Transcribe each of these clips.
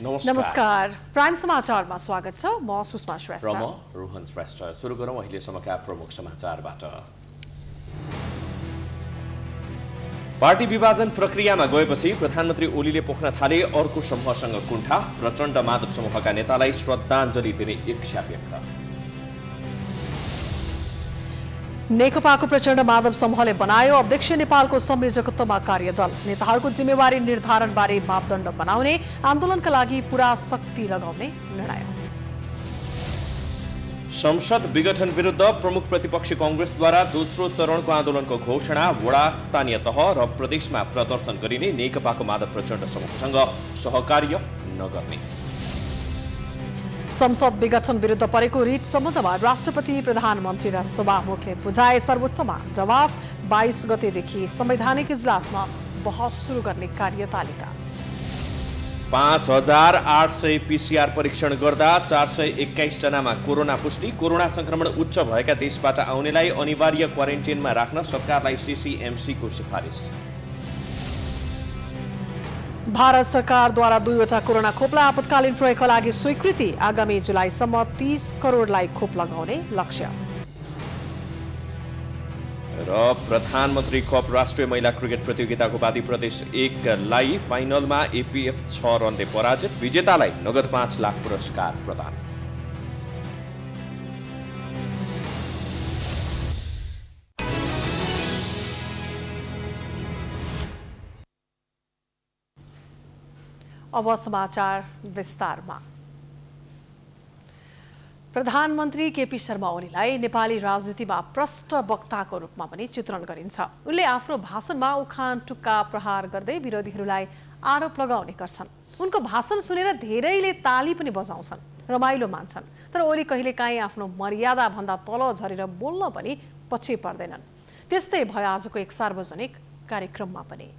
नमस्कार प्राइम समाचारमा स्वागत छ। म सुषमा श्रेष्ठ र म रोहन श्रेष्ठ। सुरु गरौँ अहिलेसम्मका प्रमुख समाचारबाट। पार्टी विभाजन प्रक्रियामा गएपछि प्रधानमन्त्री ओलीले पोख्न थाले अर्को समूहसँग कुण्ठा। प्रचण्ड माधव समूहका नेतालाई श्रद्धाञ्जली दिने इच्छा व्यक्त। नेकपाको प्रचण्ड माधव समूहले बनायो अध्यक्ष नेपालको संयोजकत्वमा कार्यदल। नेताहरूको जिम्मेवारी निर्धारणबारे मापदण्ड बनाउने, आन्दोलनका लागि पूरा शक्ति लगाउने निर्णय। संसद विघटन विरुद्ध प्रमुख प्रतिपक्षी कांग्रेसद्वारा दोस्रो चरणको आन्दोलनको घोषणा। वडा, स्थानीय तह र प्रदेशमा प्रदर्शन गरिने नेकपाको माधव प्रचण्ड समूहसँग सहकार्य नगर्ने। संसद विघटन विरुद्ध परेको रिट सम्बन्धमा राष्ट्रपति, प्रधानमन्त्री र सभामुखले बुझाए सर्वोच्चमा जवाफ। 22 गतेदेखि संवैधानिक इजलासमा बहस सुरु गर्ने कार्यतालिका। 5800 पीसीआर परीक्षण गर्दा 421 जनामा कोरोना पुष्टि। कोरोना संक्रमण उच्च भएका देशबाट आउनेलाई अनिवार्य क्वारेन्टिनमा राख्न सरकारलाई सीसीएमसीको सिफारिस। भारत सरकारद्वारा 2वटा कोरोना खोपलाई आपतकालीन प्रयोगका लागि स्वीकृति। आगामी जुलाईसम्म 30 करोडलाई खोप लगाउने लक्ष्य। र प्रधानमन्त्री कप राष्ट्रिय महिला क्रिकेट प्रतियोगिताको बादी प्रदेश 1लाई फाइनलमा एपीएफ 6 रनले पराजित। विजेतालाई नगद 5 लाख पुरस्कार प्रदान। अब समाचार विस्तारमा। प्रधानमन्त्री केपी शर्मा ओलीलाई नेपाली राजनीतिमा प्रष्ट वक्ताको रूपमा पनि चित्रण गरिन्छ। उनले आफ्नो भाषणमा उखान टुक्का प्रहार गर्दै विरोधीहरूलाई आरोप लगाउने गर्छन्। उनको भाषण सुनेर धेरैले ताली पनि बजाउँछन्, रमाइलो मान्छन्। तर ओली कहिलेकाहीँ आफ्नो मर्यादा भन्दा तल झरेर बोल्न पनि पछि पर्दैनन्। त्यस्तै भयो आजको एक सार्वजनिक कार्यक्रममा पनि।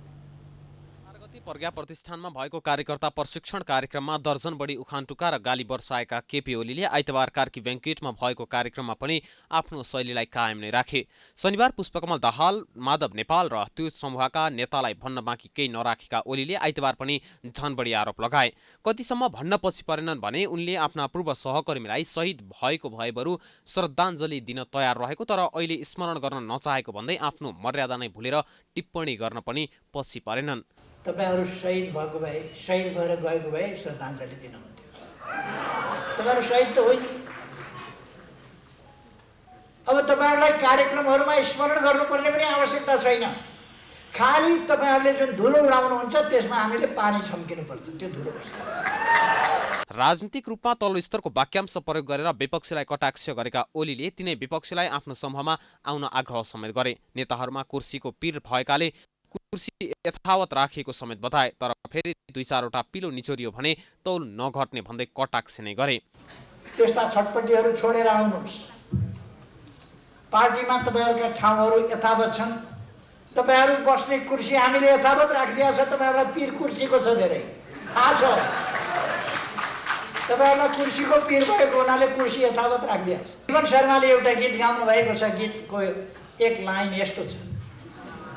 प्रज्ञा प्रतिष्ठानमा भएको कार्यकर्ता प्रशिक्षण कार्यक्रममा दर्जन बढी उखानटुका र गाली वर्षाएका केपी ओलीले आइतबार कार्की बैंक्वेटमा भएको कार्यक्रममा पनि आफ्नो शैलीलाई कायम नै राखे। शनिबार पुष्पकमल दाहाल, माधव नेपाल र त्यो समूहका नेतालाई भन्न बाँकी केही नराखेका ओलीले आइतबार पनि झन बढी आरोप लगाए। कतिसम्म भन्न पछि परेनन् भने उनले आफ्ना पूर्व सहकर्मीलाई शहीद भएको भए बरु श्रद्धाञ्जली दिन तयार रहेको तर अहिले स्मरण गर्न नचाहेको भन्दै आफ्नो मर्यादा नै भुलेर टिप्पणी गर्न पनि पछि परेनन्। तपाईहरु शहीद भएको भए, शहीद भएर गएको भए श्रद्धाञ्जली दिनुहुन्थ्यो। तपाईहरु शहीद त होइन। अब तपाईहरुलाई कार्यक्रमहरुमा स्मरण गर्नुपर्ने पनि आवश्यकता छैन। खाली तपाईहरुले जुन धुलो उडाउनुहुन्छ त्यसमा हामीले पानी छम्किनुपर्छ, त्यो धुलो बस्छ। राजनीतिक रूपमा तल्लो स्तरको वाक्यांश प्रयोग गरेर विपक्षीलाई कटाक्ष गरेका ओलीले तिनै विपक्षीलाई आफ्नो समूहमा आउन आग्रह समेत गरे। नेताहरूमा कुर्सीको पीर भएकाले कुर्सी यथावत राखिएको समेत बताए। तर फेरि 2-4वटा पिलो निचोरियो भने तौल नघट्ने भन्दै कटाक्ष नै गरे। त्यस्ता छटपटीहरू छोडेर आउनुहोस्। पार्टीमा तपाईहरुका ठाउँहरू यथावत छन्। तपाईहरु बस्ने कुर्सी हामीले यथावत राखिदिएको छ। तपाईहरुलाई पीर कुर्सीको छ धेरै थाहा छ। तपाईहरुलाई कुर्सीको पीर भएको हुनाले कुर्सी यथावत राखिदिएको छ। जीवन शर्माले एउटा गीत गाउनु भएको छ। गीतको एक लाइन यस्तो छ,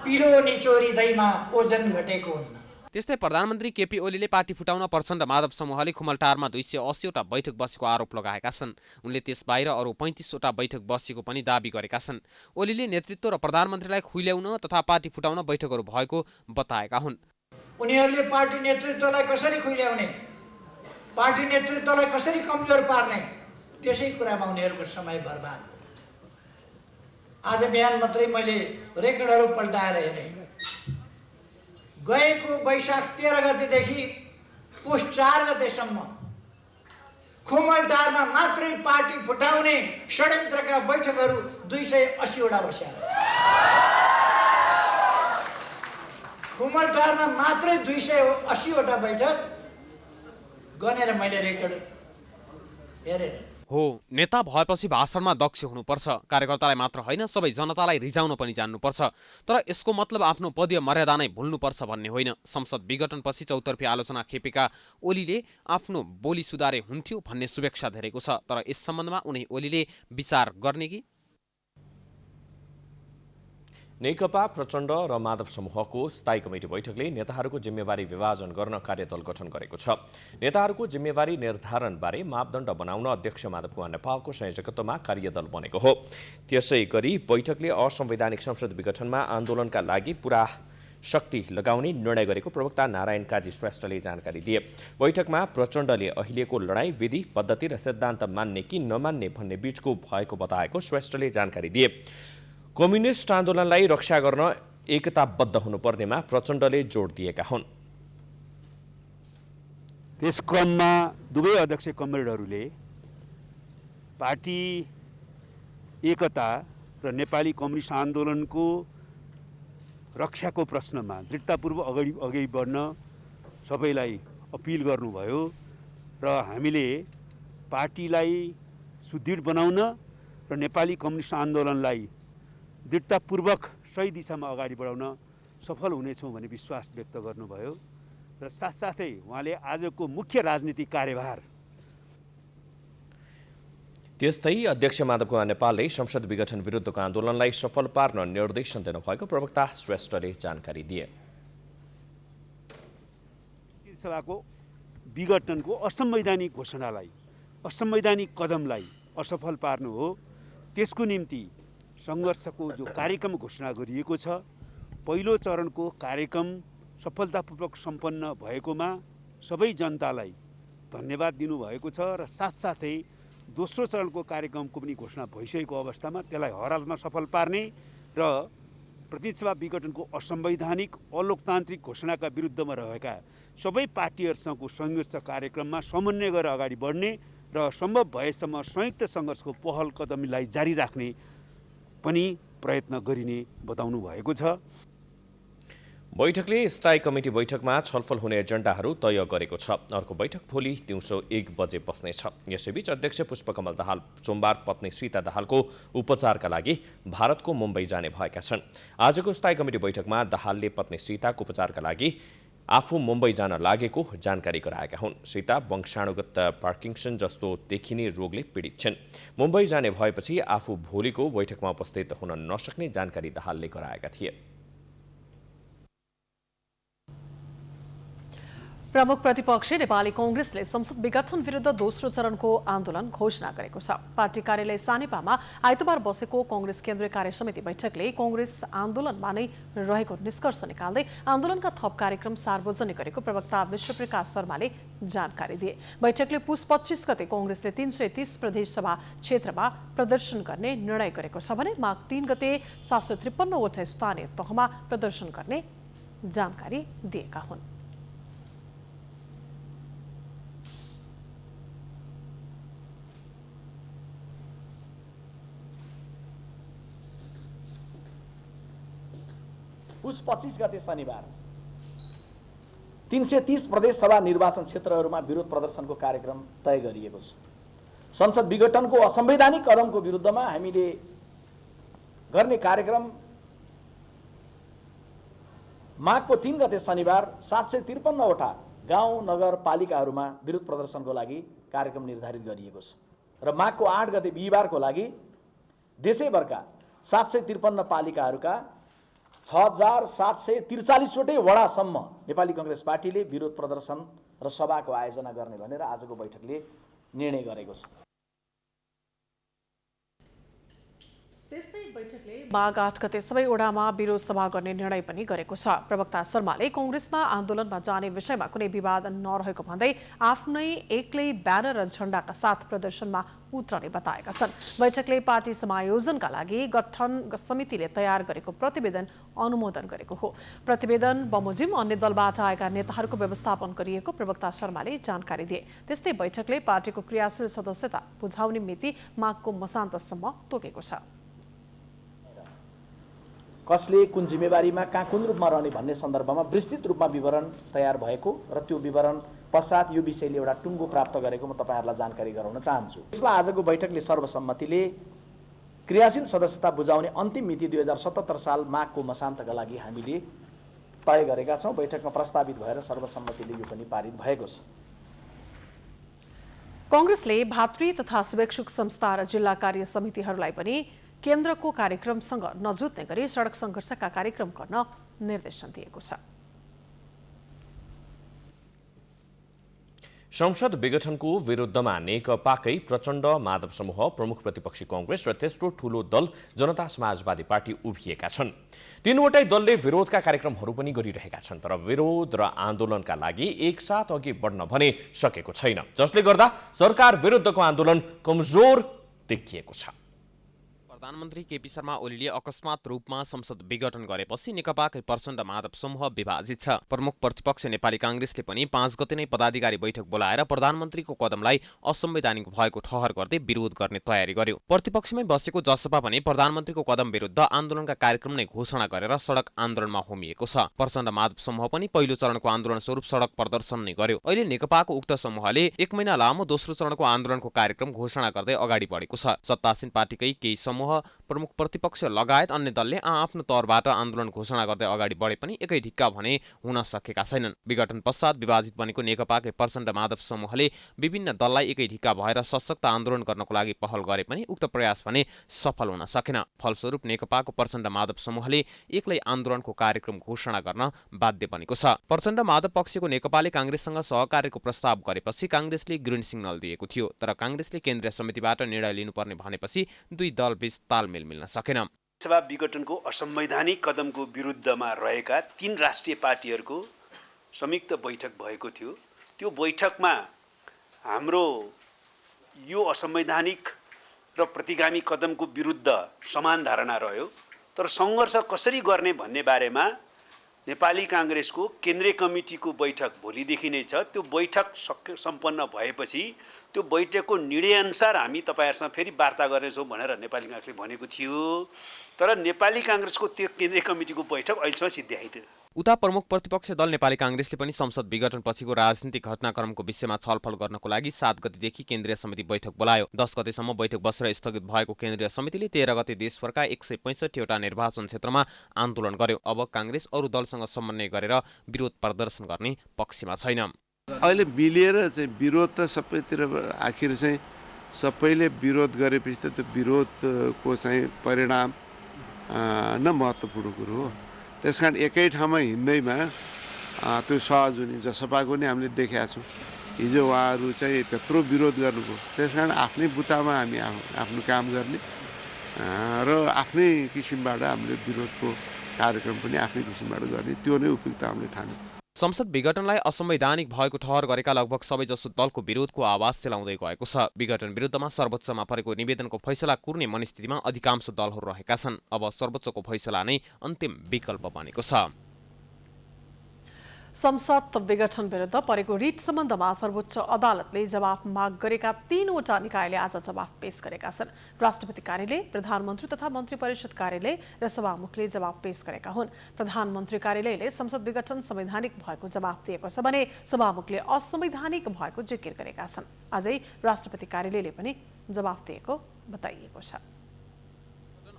पिलो निचोरिदैमा ओजन घटेको हुन्न। त्यस्तै प्रधानमन्त्री केपी ओलीले पार्टी फुटाउन प्रचण्ड माधव समूहले खुमलटारमा 280वटा बैठक बसेको आरोप लगाएका छन्। उनले त्यसबाहिर अरू 35वटा बैठक बसेको पनि दाबी गरेका छन्। ओलीले नेतृत्व र प्रधानमन्त्रीलाई खुइल्याउन तथा पार्टी फुटाउन बैठकहरू भएको बताएका हुन्। उनीहरूले पार्टी नेतृत्वलाई कसरी खुइल्याउने, पार्टी नेतृत्वलाई कसरी कमजोर पार्ने, त्यसै कुरामा उनीहरूको समय बर्बाद। आज बिहान मात्रै मैले रेकर्डहरू पल्टाएर हेरेँ। गएको वैशाख 13 गतेदेखि पुष 4 गतेसम्म खुमलटारमा मात्रै पार्टी फुटाउने षड्यन्त्रका बैठकहरू 280वटा बस्या। खुमलटारमा मात्रै 280वटा बैठक गनेर मैले रेकर्ड हेरेँ। हो, नेता भएपछि भाषणमा दक्ष हुनुपर्छ। कार्यकर्तालाई मात्र होइन, सबै जनतालाई रिझाउन पनि जान्नुपर्छ। तर यसको मतलब आफ्नो पदीय मर्यादा नै भुल्नुपर्छ भन्ने होइन। संसद विघटनपछि चौतर्फी आलोचना खेपेका ओलीले आफ्नो बोली सुधारे हुन्थ्यो भन्ने शुभेच्छा धेरैको छ। तर यस सम्बन्धमा उनी ओलीले विचार गर्ने कि नेकपा प्रचण्ड र माधव समूहको स्थायी कमिटी बैठकले नेताहरूको जिम्मेवारी विभाजन गर्न कार्यदल गठन गरेको छ। नेताहरूको जिम्मेवारी निर्धारणबारे मापदण्ड बनाउन अध्यक्ष माधव कुमार नेपालको संयोजकत्वमा कार्यदल बनेको हो। त्यसै गरी बैठकले असंवैधानिक संसद विघटनमा आन्दोलनका लागि पूरा शक्ति लगाउने निर्णय गरेको प्रवक्ता नारायण काजी श्रेष्ठले जानकारी दिए। बैठकमा प्रचण्डले अहिलेको लडाईँ विधि पद्धति र सिद्धान्त मान्ने कि नमान्ने भन्ने बीचको भएको बताएको श्रेष्ठले जानकारी दिए। कम्युनिस्ट आन्दोलनलाई रक्षा गर्न एकताबद्ध हुनुपर्नेमा प्रचण्डले जोड दिएका हुन्। त्यस क्रममा दुवै अध्यक्ष कमरेडहरूले पार्टी एकता र नेपाली कम्युनिस्ट आन्दोलनको रक्षाको प्रश्नमा दृढतापूर्वक अगाडि बढ्न सबैलाई अपिल गर्नुभयो र हामीले पार्टीलाई सुदृढ बनाउन र नेपाली कम्युनिस्ट आन्दोलनलाई दृढतापूर्वक सही दिशामा अगाडि बढाउन सफल हुनेछौँ भन्ने विश्वास व्यक्त गर्नुभयो र साथसाथै उहाँले आजको मुख्य राजनीतिक कार्यभार त्यस्तै अध्यक्ष माधव कुमार नेपालले संसद विघटन विरुद्धको आन्दोलनलाई सफल पार्न निर्देशन दिनुभएको प्रवक्ता श्रेष्ठले जानकारी दिए। सभाको विघटनको असंवैधानिक घोषणालाई, असंवैधानिक कदमलाई असफल पार्नु हो। त्यसको निम्ति सङ्घर्षको जो कार्यक्रम घोषणा गरिएको छ, पहिलो चरणको कार्यक्रम सफलतापूर्वक सम्पन्न भएकोमा सबै जनतालाई धन्यवाद दिनुभएको छ र साथसाथै दोस्रो चरणको कार्यक्रमको पनि घोषणा भइसकेको अवस्थामा त्यसलाई हर हालमा सफल पार्ने र प्रतिनिधि विघटनको असंवैधानिक अलोकतान्त्रिक घोषणाका विरुद्धमा रहेका सबै पार्टीहरूसँगको संयुक्त कार्यक्रममा समन्वय गरेर अगाडि बढ्ने र सम्भव भएसम्म संयुक्त सङ्घर्षको पहल कदमीलाई जारी राख्ने पनि प्रयत्न गरिने बताउनु भएको छ। बैठकले स्थायी कमिटी बैठकमा छलफल हुने एजेन्डाहरू तय गरेको छ। अर्को बैठक भोलि दिउँसो 1 बजे बस्नेछ। यसैबीच अध्यक्ष पुष्पकमल दाहाल सोमबार पत्नी सीता दाहालको उपचारका लागि भारतको मुम्बई जाने भएका छन्। आजको स्थायी कमिटी बैठकमा दाहालले पत्नी सीताको उपचारका लागि आफू मुम्बई जान लागेको जानकारी गराएका हुन्। सीता वंशाणुगत पार्किन्सन जस्तो देखिने रोगले पीडित छिन्। मुम्बई जाने भएपछि आफू भोलिको बैठकमा उपस्थित हुन नसक्ने जानकारी दाहालले गराएका थिए। प्रमुख प्रतिपक्षी नेपाली कांग्रेसले संसद विघटन विरुद्ध दोस्रो चरणको आन्दोलन घोषणा गरेको छ। पार्टी कार्यालय सानेपामा आइतबार बसेको कांग्रेस केन्द्रीय कार्य समिति बैठकले कांग्रेस आन्दोलनमा नै रहेको निष्कर्ष निकाल्दै आन्दोलनका थप कार्यक्रम सार्वजनिक गरेको प्रवक्ता विश्वप्रकाश शर्माले जानकारी दिए। बैठकले पुस 25 गते कांग्रेसले 330 प्रदेश सभा क्षेत्रमा प्रदर्शन गर्ने निर्णय गरेको छ भने माघ 3 गते 753 वटा स्थानीय तहमा प्रदर्शन गर्ने जानकारी दिएका हुन्। पुस 25 गते शनिबार 330 प्रदेश सभा निर्वाचन क्षेत्रहरूमा विरोध प्रदर्शनको कार्यक्रम तय गरिएको छ। संसद विघटनको असंवैधानिक कदमको विरुद्धमा हामीले गर्ने कार्यक्रम माघको 3 गते शनिबार 753 वटा गाउँ नगरपालिकाहरूमा विरोध प्रदर्शनको लागि कार्यक्रम निर्धारित गरिएको छ र माघको 8 गते बिहीबारको लागि देशैभरका 753 पालिकाहरूका 6743 वटै वडासम्म नेपाली कांग्रेस पार्टीले विरोध प्रदर्शन र सभाको आयोजना गर्ने भनेर आजको बैठकले निर्णय गरेको छ। त्यस्तै बैठकले माघ 8 गते सबै ओडामा विरोध सभा गर्ने निर्णय पनि गरेको छ। प्रवक्ता शर्माले कांग्रेसमा आन्दोलनमा जाने विषयमा कुनै विवाद नरहेको भन्दै आफ्नै एक्लै ब्यानर र झण्डाका साथ प्रदर्शनमा उत्रने बताएका छन्। बैठकले पार्टी समायोजनका लागि गठन समितिले तयार गरेको प्रतिवेदन अनुमोदन गरेको हो। प्रतिवेदन बमोजिम अन्य दलबाट आएका नेताहरूको व्यवस्थापन गरिएको प्रवक्ता शर्माले जानकारी दिए। त्यस्तै बैठकले पार्टीको क्रियाशील सदस्यता बुझाउने मिति माघको मसान्तसम्म तोकेको छ। कसले कुन जिम्मेवारीमा कहाँ कुन रूपमा रहने भन्ने सन्दर्भमा विस्तृत रूपमा विवरण तयार भएको र त्यो विवरण पश्चात यो विषयले एउटा टुङ्गो प्राप्त गरेको म तपाईहरुलाई जानकारी गराउन चाहन्छु। यसलाई आजको बैठकले सर्वसम्मतिले क्रियाशील सदस्यता बुझाउने अन्तिम मिति 2077 साल माघको मसान्तका लागि हामीले तय गरेका छौं। बैठकमा प्रस्तावित भएर सर्वसम्मतिले यो पनि पारित भएको छ। कांग्रेसले भातृ तथा शुभेच्छुक संस्था र जिल्ला कार्य समितिहरूलाई पनि केन्द्रको कार्यक्रमसँग नजुत्ने गरी सडक सङ्घर्षका कार्यक्रम गर्न निर्देशन दिएको छ। संसद विघटनको विरुद्धमा नेकपाकै प्रचण्ड माधव समूह, प्रमुख प्रतिपक्षी कांग्रेस र तेस्रो ठूलो दल जनता समाजवादी पार्टी उभिएका छन्। तीनवटै दलले विरोधका कार्यक्रमहरू पनि गरिरहेका छन्, तर विरोध र आन्दोलनका लागि एकसाथ अघि बढ्न भने सकेको छैन, जसले गर्दा सरकार विरुद्धको आन्दोलन कमजोर देखिएको छ। प्रधानमन्त्री केपी शर्मा ओलीले अकस्मात रूपमा संसद विघटन गरेपछि नेकपाकै प्रचण्ड माधव समूह विभाजित छ। प्रमुख प्रतिपक्ष नेपाली कांग्रेसले पनि 5 गते नै पदाधिकारी बैठक बोलाएर प्रधानमन्त्रीको कदमलाई असंवैधानिक भएको ठहर गर्दै विरोध गर्ने तयारी गर्यो। प्रतिपक्षमै बसेको जसपा पनि प्रधानमन्त्रीको कदम विरुद्ध आन्दोलनका कार्यक्रम नै घोषणा गरेर सडक आन्दोलनमा होमिएको छ। प्रचण्ड माधव समूह पनि पहिलो चरणको आन्दोलन स्वरूप सडक प्रदर्शन नै गर्यो। अहिले नेकपाको उक्त समूहले 1 महिना लामो दोस्रो चरणको आन्दोलनको कार्यक्रम घोषणा गर्दै अगाडि बढेको छ। सत्तासीन पार्टीकै केही समूह, प्रमुख प्रतिपक्ष लगायत अन्य दलले आफ्नो तौरबाट आन्दोलन घोषणा गर्दै अगाडि बढे पनि एकै ढिक्का भने हुन सकेका छैनन्। विघटन पश्चात विभाजित बनेको नेकपाकै प्रचण्ड माधव समूहले विभिन्न दललाई एकै ढिक्का भएर सशक्त आन्दोलन गर्नको लागि पहल गरे पनि उक्त प्रयास भने सफल हुन सकेन। फलस्वरूप नेकपाको प्रचण्ड माधव समूहले एक्लै आन्दोलनको कार्यक्रम घोषणा गर्न बाध्य बनेको छ। प्रचण्ड माधव पक्षको नेकपाले कांग्रेससँग सहकार्यको प्रस्ताव गरेपछि कांग्रेसले ग्रिन सिग्नल दिएको थियो, तर कांग्रेसले केन्द्रीय समितिबाट निर्णय लिनुपर्ने भनेपछि दुई दल बीच तालमेल मिल्न सकेन। सभा विघटनको असंवैधानिक कदमको विरुद्धमा रहेका 3 राष्ट्रिय पार्टीहरूको संयुक्त बैठक भएको थियो। त्यो बैठकमा हाम्रो यो असंवैधानिक र प्रतिगामी कदमको विरुद्ध समान धारणा रह्यो, तर सङ्घर्ष कसरी गर्ने भन्ने बारेमा नेपाली कांग्रेसको केन्द्रीय कमिटीको बैठक भोलिदेखि नै छ। त्यो बैठक सम्पन्न भएपछि त्यो बैठकको निर्णयअनुसार हामी तपाईहरुसँग फेरि वार्ता गर्नेछौँ भनेर नेपाली कांग्रेसले भनेको थियो, तर नेपाली कांग्रेसको त्यो केन्द्रीय कमिटीको बैठक अहिलेसम्म सिद्ध्याएन। उता प्रमुख प्रतिपक्ष दल नेपाली कांग्रेसले पनि संसद विघटन पछिको राजनीतिक घटनाक्रमको विषयमा छलफल गर्नको लागि 7 गतेदेखि केन्द्रीय समिति बैठक बोलायो। 10 गतेसम्म बैठक बसेर स्थगित भएको केन्द्रीय समितिले 13 गते देशभरका 165 वटा निर्वाचन क्षेत्रमा आन्दोलन गर्यो। अब कांग्रेस अरू दलसँग समन्वय गरेर विरोध प्रदर्शन गर्ने पक्षमा छैन। अहिले मिलेर चाहिँ विरोध त सबैतिर आखिर चाहिँ सबैले विरोध गरेपछि त त्यो विरोधको चाहिँ परिणाम न महत्त्वपूर्ण कुरो हो। त्यसकारण एकै ठाउँमा हिँड्दैमा त्यो सहज हुने जसपाको नि हामीले देखेका छौँ। हिजो उहाँहरू चाहिँ त्यत्रो विरोध गर्नुभयो, त्यसकारण आफ्नै बुतामा हामी आफ्नो काम गर्ने र आफ्नै किसिमबाट हामीले विरोधको कार्यक्रम पनि आफ्नै किसिमबाट गर्ने, त्यो नै उपयुक्त हामीले ठान्यौँ। संसद विघटनलाई असंवैधानिक भएको ठहर गरेका लगभग सबैजसो दलको विरोधको आवाज सेलाउँदै गएको छ। विघटन विरुद्धमा सर्वोच्चमा परेको निवेदनको फैसला कुर्ने मनस्थितिमा अधिकांश दलहरू रहेका छन्। अब सर्वोच्चको फैसला नै अन्तिम विकल्प बनेको छ। संसद विघटन विरुद्ध परेको रिट सम्बन्धमा सर्वोच्च अदालतले जवाफ माग गरेका 3वटा निकायले आज जवाफ पेश गरेका छन्। राष्ट्रपति कार्यालय, प्रधानमन्त्री तथा मन्त्री परिषद कार्यालय र सभामुखले जवाफ पेश गरेका हुन्। प्रधानमन्त्री कार्यालयले संसद विघटन संवैधानिक भएको जवाफ दिएको छ भने सभामुखले असंवैधानिक भएको जिकिर गरेका छन्। आजै राष्ट्रपति कार्यालयले पनि जवाफ दिएको बताइएको छ।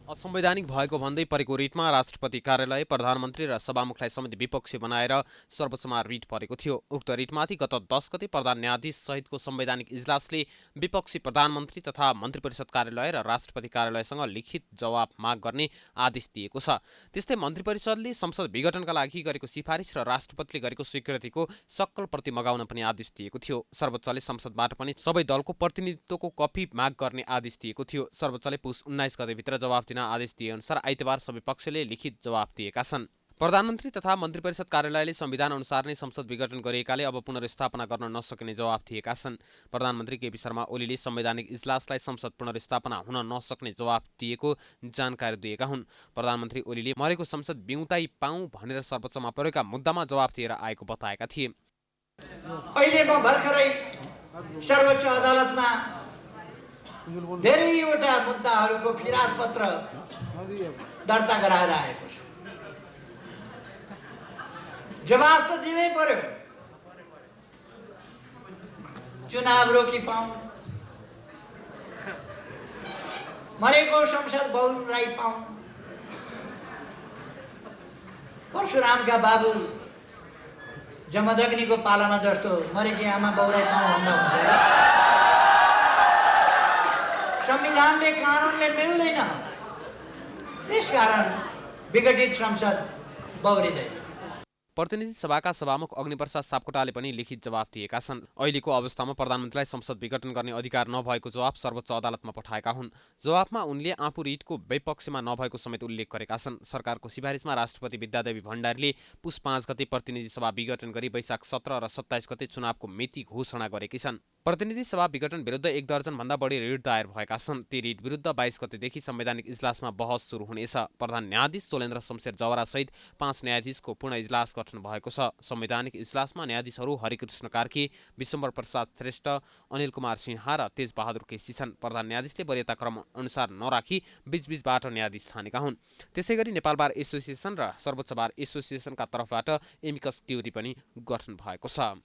असंवैधानिक भएको भन्दै परेको रिटमा राष्ट्रपति कार्यालय, प्रधानमन्त्री र सभामुखलाई समेत विपक्षी बनाएर सर्वोच्चमा रिट परेको थियो। उक्त रिटमाथि गत 10 गते प्रधान न्यायाधीश सहितको संवैधानिक इजलासले विपक्षी प्रधानमन्त्री तथा मन्त्री परिषद कार्यालय र राष्ट्रपति कार्यालयसँग लिखित जवाफ माग गर्ने आदेश दिएको छ। त्यस्तै मन्त्री परिषदले संसद विघटनका लागि गरेको सिफारिस र राष्ट्रपतिले गरेको स्वीकृतिको सक्कल प्रति मगाउन पनि आदेश दिएको थियो। सर्वोच्चले संसदबाट पनि सबै दलको प्रतिनिधित्वको कपी माग गर्ने आदेश दिएको थियो। सर्वोच्चले पुस 19 गतेभित्र जवाफ दिन आदेश दिए अनुसार आइतबार सबै पक्षले लिखित जवाफ दिएका छन्। प्रधानमन्त्री तथा मन्त्री परिषद कार्यालयले संविधान अनुसार नै संसद विघटन गरिएकाले अब पुनर्स्थापना गर्न नसकिने जवाफ दिएका छन्। प्रधानमन्त्री केपी शर्मा ओलीले संवैधानिक इजलासलाई संसद पुनर्स्थापना हुन नसक्ने जवाफ दिएको जानकारी दिएका हुन्। प्रधानमन्त्री ओलीले मरेको संसद बिउताइ पाऊँ भनेर सर्वोच्चमा परेका मुद्दामा जवाफ दिएर आएको बताएका थिए। अहिले म भर्खरै सर्वोच्च अदालतमा धेरैवटा मुद्दाहरूको फिराद पत्र दर्ता गराएर आएको छु। जवाफ त दिनै पर्यो। चुनाव रोकी पाऊँ, मरेको संसद बहुलाई पाऊँ, परशुरामका बाबु जमदग्नीको पालामा जस्तो मरेकी आमा बहुलाई पाऊँ भन्दा हुन्छ र? संविधानले, कानुनले मिल्दैन। त्यसकारण विघटित संसद बौरिँदैन। प्रतिनिधि सभाका सभामुख अग्निप्रसाद सापकोटाले पनि लिखित जवाफ दिएका छन्। अहिलेको अवस्थामा प्रधानमन्त्रीलाई संसद विघटन गर्ने अधिकार नभएको जवाफ सर्वोच्च अदालतमा पठाएका हुन्। जवाफमा उनले आफू रिटको विपक्षमा नभएको समेत उल्लेख गरेका छन्। सरकारको सिफारिसमा राष्ट्रपति विद्यादेवी भण्डारीले पुस 5 गते प्रतिनिधि सभा विघटन गरी वैशाख 17 र 27 गते चुनावको मिति घोषणा गरेकी छन्। प्रतिनिधि सभा विघटन विरुद्ध 1 दर्जनभन्दा बढी रिट दायर भएका छन्। ती रिट विरुद्ध 22 गतेदेखि संवैधानिक इजलासमा बहस सुरु हुनेछ। प्रधान न्यायाधीश तोलेन्द्र शमशेर जवरा सहित 5 न्यायाधीशको पूर्ण इजलास गठन भएको छ। संवैधानिक इजलासमा न्यायाधीशहरू हरिकृष्ण कार्की, विश्वम्भर प्रसाद श्रेष्ठ, अनिल कुमार सिन्हा र तेज बहादुर केसी छन्। प्रधान न्यायाधीशले वरियता क्रम अनुसार नराखी बीचबीचबाट न्यायाधीश छानेका हुन्। त्यसैगरी नेपाल बार एसोसिएसन र सर्वोच्च बार एसोसिएसनका तर्फबाट एमिकस क्युरी पनि गठन भएको छ।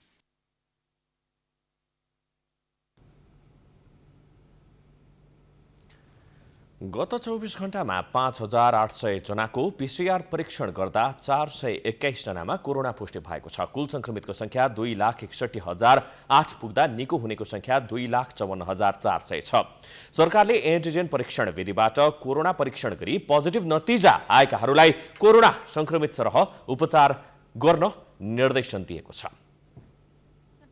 गत 24 घण्टामा 5,800 जनाको PCR परीक्षण गर्दा 421 जनामा कोरोना पुष्टि भएको छ। कुल संक्रमितको संख्या 2,61,008 पुग्दा निको हुनेको संख्या 2,54,400 छ। सरकारले एन्टिजेन परीक्षण विधिबाट कोरोना परीक्षण गरी पोजिटिभ नतिजा आएकाहरूलाई कोरोना संक्रमित सरह उपचार गर्न निर्देशन दिएको छ।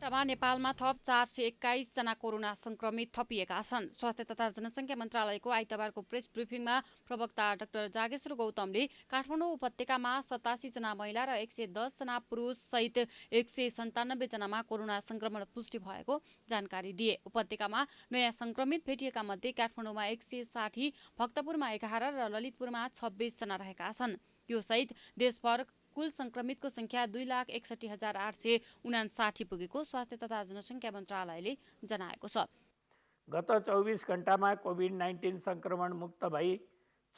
नेपालमा थप 421 जना कोरोना संक्रमित थपिएका छन्। स्वास्थ्य तथा जनसङ्ख्या मन्त्रालयको आइतबारको प्रेस ब्रिफिङमा प्रवक्ता डाक्टर जागेश्वर गौतमले काठमाडौँ उपत्यकामा 87 जना महिला र 110 जना पुरुष सहित 197 जनामा कोरोना संक्रमण पुष्टि भएको जानकारी दिए। उपत्यकामा नयाँ संक्रमित भेटिएका मध्ये काठमाडौँमा 160, भक्तपुरमा 11 र ललितपुरमा 26 जना रहेका छन्। यो सहित देशभर कुल संक्रमितको संख्या 2,61,859 पुगेको स्वास्थ्य तथा जनसङ्ख्या मन्त्रालयले जनाएको छ। गत 24 घण्टामा कोभिड-19 संक्रमण मुक्त भई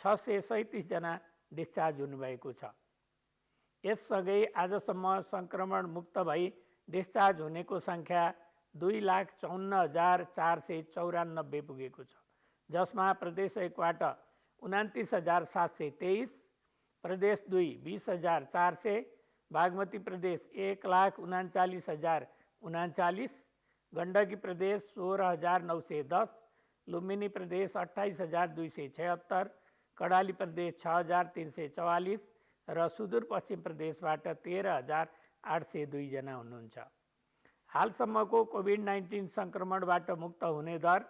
637 जना डिस्चार्ज हुनुभएको छ। यससँगै आजसम्म संक्रमण मुक्त भई डिस्चार्ज हुनेको संख्या 2,54,494 पुगेको छ, जसमा प्रदेश 1बाट 29,723, प्रदेश 2 20,400, बागमती प्रदेश 1,39,039, गण्डकी प्रदेश 16,910, लुम्बिनी प्रदेश 28,276, कर्णाली प्रदेश 6,344 र सुदूरपश्चिम प्रदेशबाट 13,802 जना हुनुहुन्छ। हालसम्मको कोभिड-19 संक्रमणबाट मुक्त हुने दर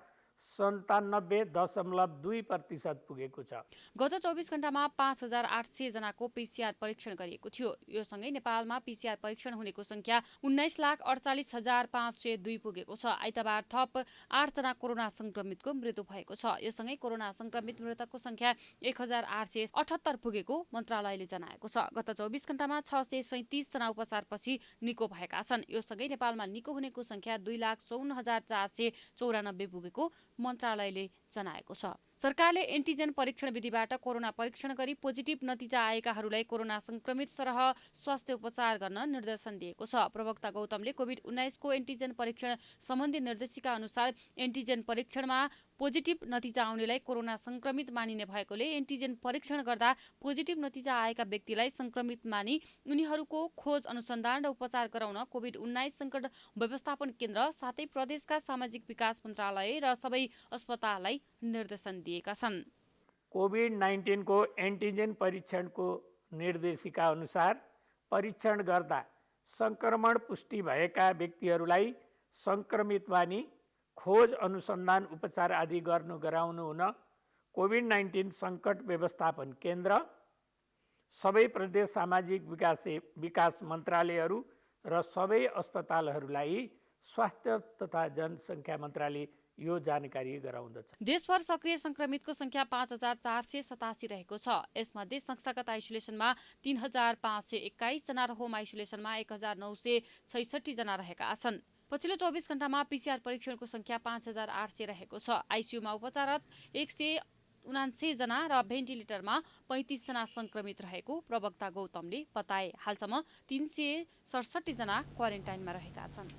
97.2% पुगेको छ। गत 24 घण्टामा 5,800 जनाको PCR परीक्षण गरिएको थियो। यो सँगै नेपालमा PCR परीक्षण हुनेको संख्या 19,48,502 पुगेको छ। आइतबार थप 8 जना कोरोना संक्रमितको मृत्यु भएको छ। यो सँगै कोरोना संक्रमित मृतकको संख्या 1,878 पुगेको मन्त्रालयले जनाएको छ। गत 24 घण्टामा 637 जना उपचारपछि निको भएका छन्। यो सँगै नेपालमा निको हुनेको संख्या 2,54,494 पुगेको मन्त्रालयले जनाएको छ। सरकारले एन्टिजेन परीक्षण विधिबाट कोरोना परीक्षण गरी पोजिटिभ नतिजा आएकाहरूलाई कोरोना संक्रमित सरह स्वास्थ्य उपचार गर्न निर्देशन दिएको छ। प्रवक्ता गौतमले कोभिड-19 को एन्टिजेन परीक्षण सम्बन्धी निर्देशिका अनुसार एन्टिजेन परीक्षणमा पोजिटिभ नतिजा आउनेलाई कोरोना संक्रमित मानिने भएकोले एन्टिजेन परीक्षण गर्दा पोजिटिभ नतिजा आएका व्यक्तिलाई संक्रमित मानी उनीहरूको खोज अनुसन्धान र उपचार गराउन कोभिड-19 संकट व्यवस्थापन केन्द्र साथै प्रदेशका सामाजिक विकास मन्त्रालय र सबै अस्पताललाई निर्देशन दिएका छन्। कोभिड-19 को एन्टिजेन परीक्षणको निर्देशिका अनुसार परीक्षण गर्दा संक्रमण पुष्टि भएका व्यक्तिहरूलाई संक्रमित मानी खोज अनुसन्धान उपचार आदि गराउनु हुन कोभिड-19 संकट व्यवस्थापन केन्द्र, सबै प्रदेश सामाजिक विकास मन्त्रालयहरू र सबै अस्पतालहरूलाई स्वास्थ्य तथा जनसङ्ख्या मन्त्रालय यो जानकारी गराउँदछ। देशभर सक्रिय संक्रमितको संख्या 5,487 रहेको छ। यसमध्ये संस्थागत आइसोलेसनमा 3,521 जना र होम आइसोलेसनमा 1,966 जना रहेका छन्। पछिल्लो 24 घण्टामा PCR परीक्षणको संख्या 5,800 रहेको छ। आइसियुमा उपचाररत 179 जना र भेन्टिलेटरमा 35 जना संक्रमित रहेको प्रवक्ता गौतमले बताए। हालसम्म 367 जना क्वारेन्टाइनमा रहेका छन्।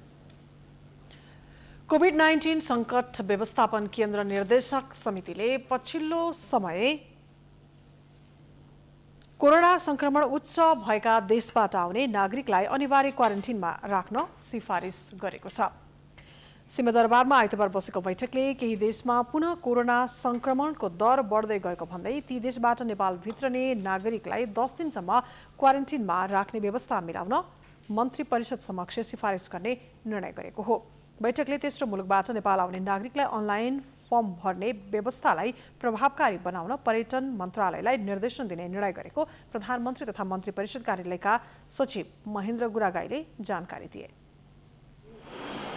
कोभिड-19 संकट व्यवस्थापन केन्द्र निर्देशक समितिले पछिल्लो समय कोरोना संक्रमण उच्च भएका देशबाट आउने नागरिकलाई अनिवार्य क्वारेन्टिनमा राख्न सिफारिस गरेको छ। सिंहदरबारमा आइतबार बसेको बैठकले केही देशमा पुनः कोरोना संक्रमणको दर बढ्दै गएको भन्दै ती देशबाट नेपालभित्र नै नागरिकलाई 10 दिनसम्म क्वारेन्टिनमा राख्ने व्यवस्था मिलाउन मन्त्री परिषद समक्ष सिफारिस गर्ने निर्णय गरेको हो। बैठकले तेस्रो मुलुकबाट नेपाल आउने नागरिकलाई अनलाइन फर्म भर्ने व्यवस्थालाई प्रभावकारी बनाउन पर्यटन मन्त्रालयलाई निर्देशन दिने निर्णय गरेको प्रधानमन्त्री तथा मन्त्री परिषद कार्यालयका सचिव महेन्द्र गुरागाईले जानकारी दिए।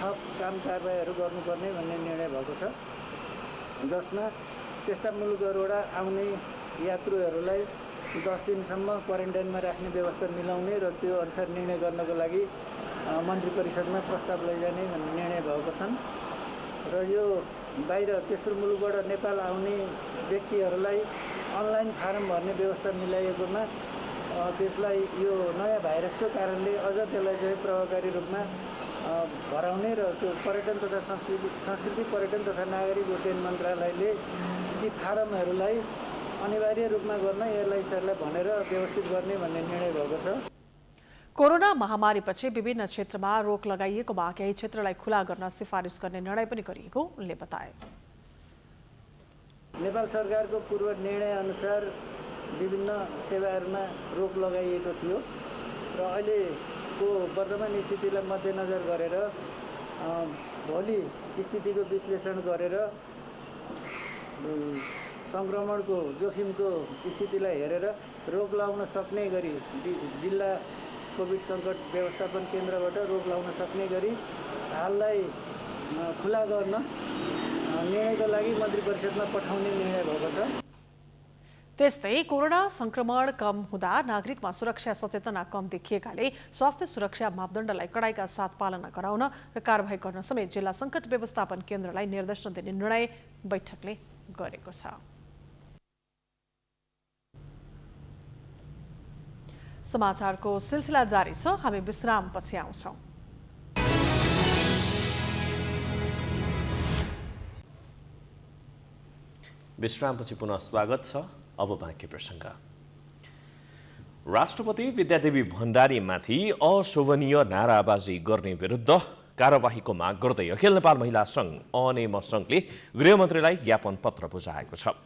थप काम कारबाहीहरू गर्नुपर्ने भन्ने निर्णय भएको छ, जसमा त्यस्ता मुलुकहरूबाट आउने यात्रुहरूलाई 10 दिनसम्म क्वारेन्टाइनमा राख्ने व्यवस्था मिलाउने र त्यो अनुसार निर्णय गर्नको लागि मन्त्री परिषदमा प्रस्ताव लैजाने भन्ने निर्णय भएको छन्। र यो बाहिर तेस्रो मुलुकबाट नेपाल आउने व्यक्तिहरूलाई अनलाइन फारम भर्ने व्यवस्था मिलाइएकोमा त्यसलाई यो नयाँ भाइरसको कारणले अझ त्यसलाई चाहिँ प्रभावकारी रूपमा भराउने र त्यो पर्यटन तथा संस्कृति पर्यटन तथा नागरिक उड्डयन मन्त्रालयले ती फारमहरूलाई अनिवार्य रूपमा गर्न एयरलाइन्सहरूलाई भनेर व्यवस्थित गर्ने भन्ने निर्णय भएको छ। कोरोना महामारीपछि विभिन्न क्षेत्रमा रोक लगाइएकोमा केही क्षेत्रलाई खुला गर्न सिफारिस गर्ने निर्णय पनि गरिएको उनले बताए। नेपाल सरकारको पूर्व निर्णय अनुसार विभिन्न सेवाहरूमा रोक लगाइएको थियो र अहिलेको वर्तमान स्थितिलाई मध्यनजर गरेर भोलि स्थितिको विश्लेषण गरेर संक्रमणको जोखिमको स्थितिलाई हेरेर रोक लगाउन सक्ने गरी जिल्ला कोभिड सङ्कट व्यवस्थापन केन्द्रबाट रोक लगाउन सक्ने गरी हाललाई खुला गर्न निर्णयको लागि मन्त्री परिषदमा पठाउने निर्णय भएको छ। त्यस्तै कोरोना संक्रमण कम हुँदा नागरिकमा सुरक्षा सचेतना कम देखिएकाले स्वास्थ्य सुरक्षा मापदण्डलाई कडाइका साथ पालना गराउन र कारबाही गर्न समेत जिल्ला सङ्कट व्यवस्थापन केन्द्रलाई निर्देशन दिने निर्णय बैठकले गरेको छ। समाचारको सिलसिला जारी छ, हामी विश्रामपछि आउँछौँ। विश्रामपछि पुनः स्वागत छ। अब बाँकी प्रसङ्ग। राष्ट्रपति विद्यादेवी भण्डारीमाथि अशोभनीय नाराबाजी गर्ने विरुद्ध कारबाहीको माग गर्दै अखिल नेपाल महिला सङ्घ अनेम सङ्घले गृहमन्त्रीलाई ज्ञापन पत्र बुझाएको छ।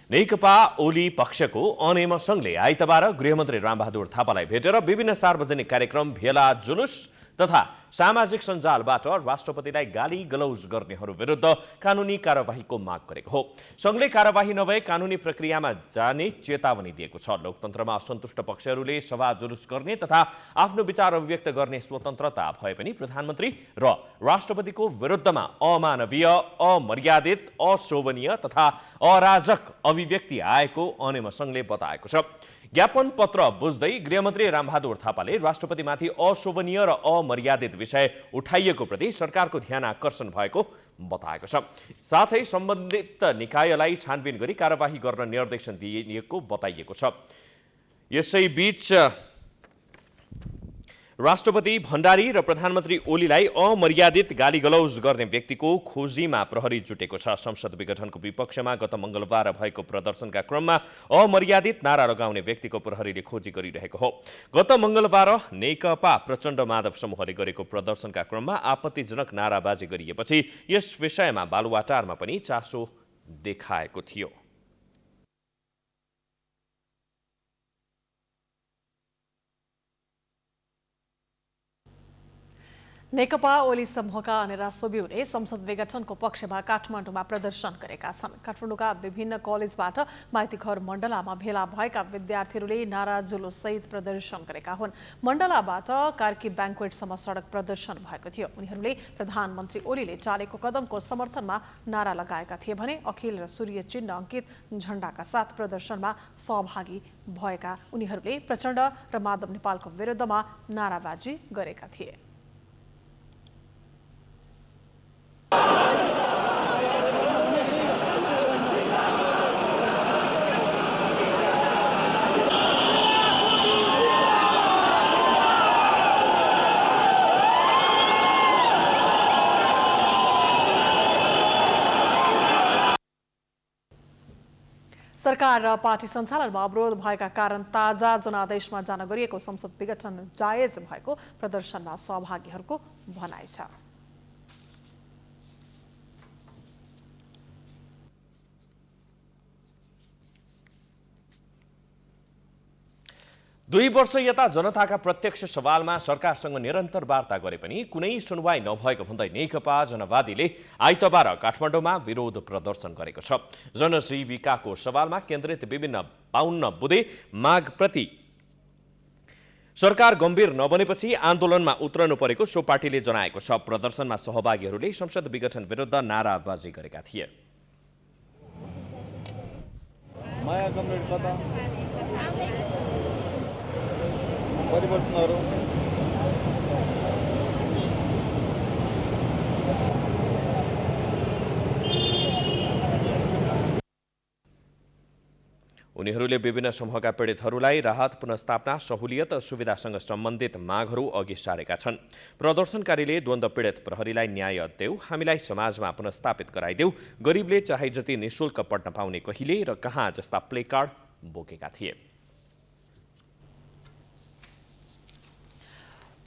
नेकपा ओली पक्षको अनेम सङ्घले आइतबार गृहमन्त्री रामबहादुर थापालाई भेटेर विभिन्न सार्वजनिक कार्यक्रम, भेला, जुलुस तथा सामाजिक सञ्जालबाट राष्ट्रपतिलाई गाली गलौज गर्नेहरू विरुद्ध कानुनी कारबाहीको माग गरेको हो। सङ्घले कारबाही नभए कानुनी प्रक्रियामा जाने चेतावनी दिएको छ। लोकतन्त्रमा असन्तुष्ट पक्षहरूले सभा जुलुस गर्ने तथा आफ्नो विचार अभिव्यक्त गर्ने स्वतन्त्रता भए पनि प्रधानमन्त्री र राष्ट्रपतिको विरुद्धमा अमानवीय, अमर्यादित, अशोभनीय तथा अराजक अभिव्यक्ति आएको अनेम सङ्घले बताएको छ। ज्ञापन पत्र बुझ्दै गृहमन्त्री रामबहादुर थापाले राष्ट्रपतिमाथि अशोभनीय र अमर्यादित विषय उठाइएको प्रति सरकारको ध्यान आकर्षण भएको बताएको छ। साथै सम्बन्धित निकायलाई छानबिन गरी कारबाही गर्न निर्देशन दिएको बताइएको छ। यसैबीच राष्ट्रपति भण्डारी र प्रधानमन्त्री ओलीलाई अमर्यादित गाली गलौज गर्ने व्यक्तिको खोजीमा प्रहरी जुटेको छ। संसद विघटनको विपक्षमा गत मङ्गलबार भएको प्रदर्शनका क्रममा अमर्यादित नारा लगाउने व्यक्तिको प्रहरीले खोजी गरिरहेको हो। गत मङ्गलबार नेकपा प्रचण्ड माधव समूहले गरेको प्रदर्शनका क्रममा आपत्तिजनक नाराबाजी गरिएपछि यस विषयमा बालुवाटारमा पनि चासो देखाएको थियो। नेकपा ओली समूहका अनेरा सोब्यूले संसद विघटनको पक्षमा काठमाडौँमा प्रदर्शन गरेका छन्। काठमाडौँका विभिन्न कलेजबाट माइती घर मण्डलामा भेला भएका विद्यार्थीहरूले नारा जुलुस सहित प्रदर्शन गरेका हुन्। मण्डलाबाट कार्की ब्याङ्क्वेटसम्म सडक प्रदर्शन भएको थियो। उनीहरूले प्रधानमन्त्री ओलीले चालेको कदमको समर्थनमा नारा लगाएका थिए भने अखिल र सूर्य चिन्ह अङ्कित झण्डाका साथ प्रदर्शनमा सहभागी भएका उनीहरूले प्रचण्ड र माधव नेपालको विरुद्धमा नाराबाजी गरेका थिए। सरकार र पार्टी सञ्चालनमा अवरोध भएका कारण ताजा जनादेशमा जान गरिएको संसद विघटन जायज भएको प्रदर्शनमा सहभागीहरूको भनाइ छ। 2 वर्ष यता जनताका प्रत्यक्ष सवालमा सरकारसँग निरन्तर वार्ता गरे पनि कुनै सुनवाई नभएको भन्दै नेकपा जनवादीले आइतबार काठमाडौँमा विरोध प्रदर्शन गरेको छ। जनजीविकाको सवालमा केन्द्रित विभिन्न 52 बुँदे मागप्रति सरकार गम्भीर नबनेपछि आन्दोलनमा उत्रनु परेको सो पार्टीले जनाएको छ। प्रदर्शनमा सहभागीहरूले संसद विघटन विरुद्ध नाराबाजी गरेका थिए। उनीहरूले विभिन्न समूहका पीडितहरूलाई राहत, पुनर्स्थापना, सहुलियत, सुविधासँग सम्बन्धित मागहरू अघि सारेका छन्। प्रदर्शनकारीले द्वन्द्व पीडित प्रहरीलाई न्याय देऊ, हामीलाई समाजमा पुनर्स्थापित गराइदेऊ, गरिबले चाहे जति निःशुल्क पढ्न पाउने कहिले र कहाँ जस्ता प्लेकार्ड बोकेका थिए।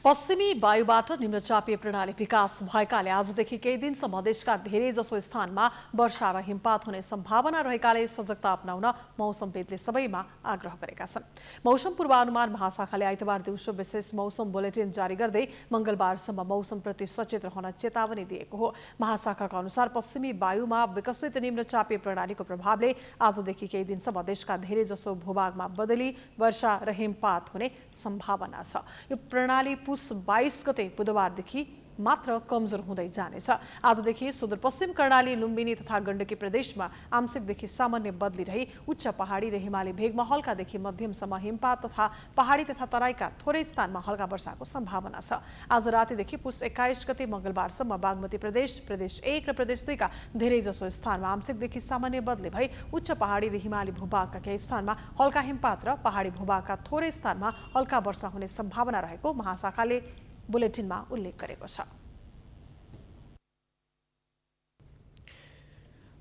पश्चिमी वायुबाट निम्नचापीय प्रणाली विकास भएकाले आजदेखि केही दिनसम्म देशका धेरै जसो स्थानमा वर्षा र हिमपात हुने सम्भावना रहेकाले सजगता अपनाउन मौसमविदले सबैमा आग्रह गरेका छन्। मौसम पूर्वानुमान महाशाखाले आइतबार दिउँसो विशेष मौसम बुलेटिन जारी गर्दै मंगलबारसम्म मौसमप्रति सचेत रहन चेतावनी दिएको हो। महाशाखाका अनुसार पश्चिमी वायुमा विकसित निम्नचापीय प्रणालीको प्रभावले आजदेखि केही दिनसम्म देशका धेरै जसो भूभागमा बदली, वर्षा र हिमपात हुने सम्भावना छ। यो प्रणाली पुस 22 गते बुधबारदेखि मात्र कमजोर हुँदै जानेछ। आजदेखि सुदूरपश्चिम कर्णाली, लुम्बिनी तथा गण्डकी प्रदेशमा आंशिकदेखि सामान्य बदली रही उच्च पहाडी र हिमाली भेगमा हल्कादेखि मध्यमसम्म हिमपात तथा पहाडी तथा तराईका थोरै स्थानमा हल्का वर्षाको सम्भावना छ। आज रातिदेखि पुस 21 गते मंगलबारसम्म बागमती प्रदेश, प्रदेश 1 र प्रदेश 2 का धेरै जसो स्थानमा आंशिकदेखि सामान्य बदली भई उच्च पहाडी र हिमाली भूभागका केही स्थानमा हल्का हिमपात र पहाडी भूभागका थोरै स्थानमा हल्का वर्षा हुने सम्भावना रहेको महाशाखाले बुलेटिनमा उल्लेख गरेको छ।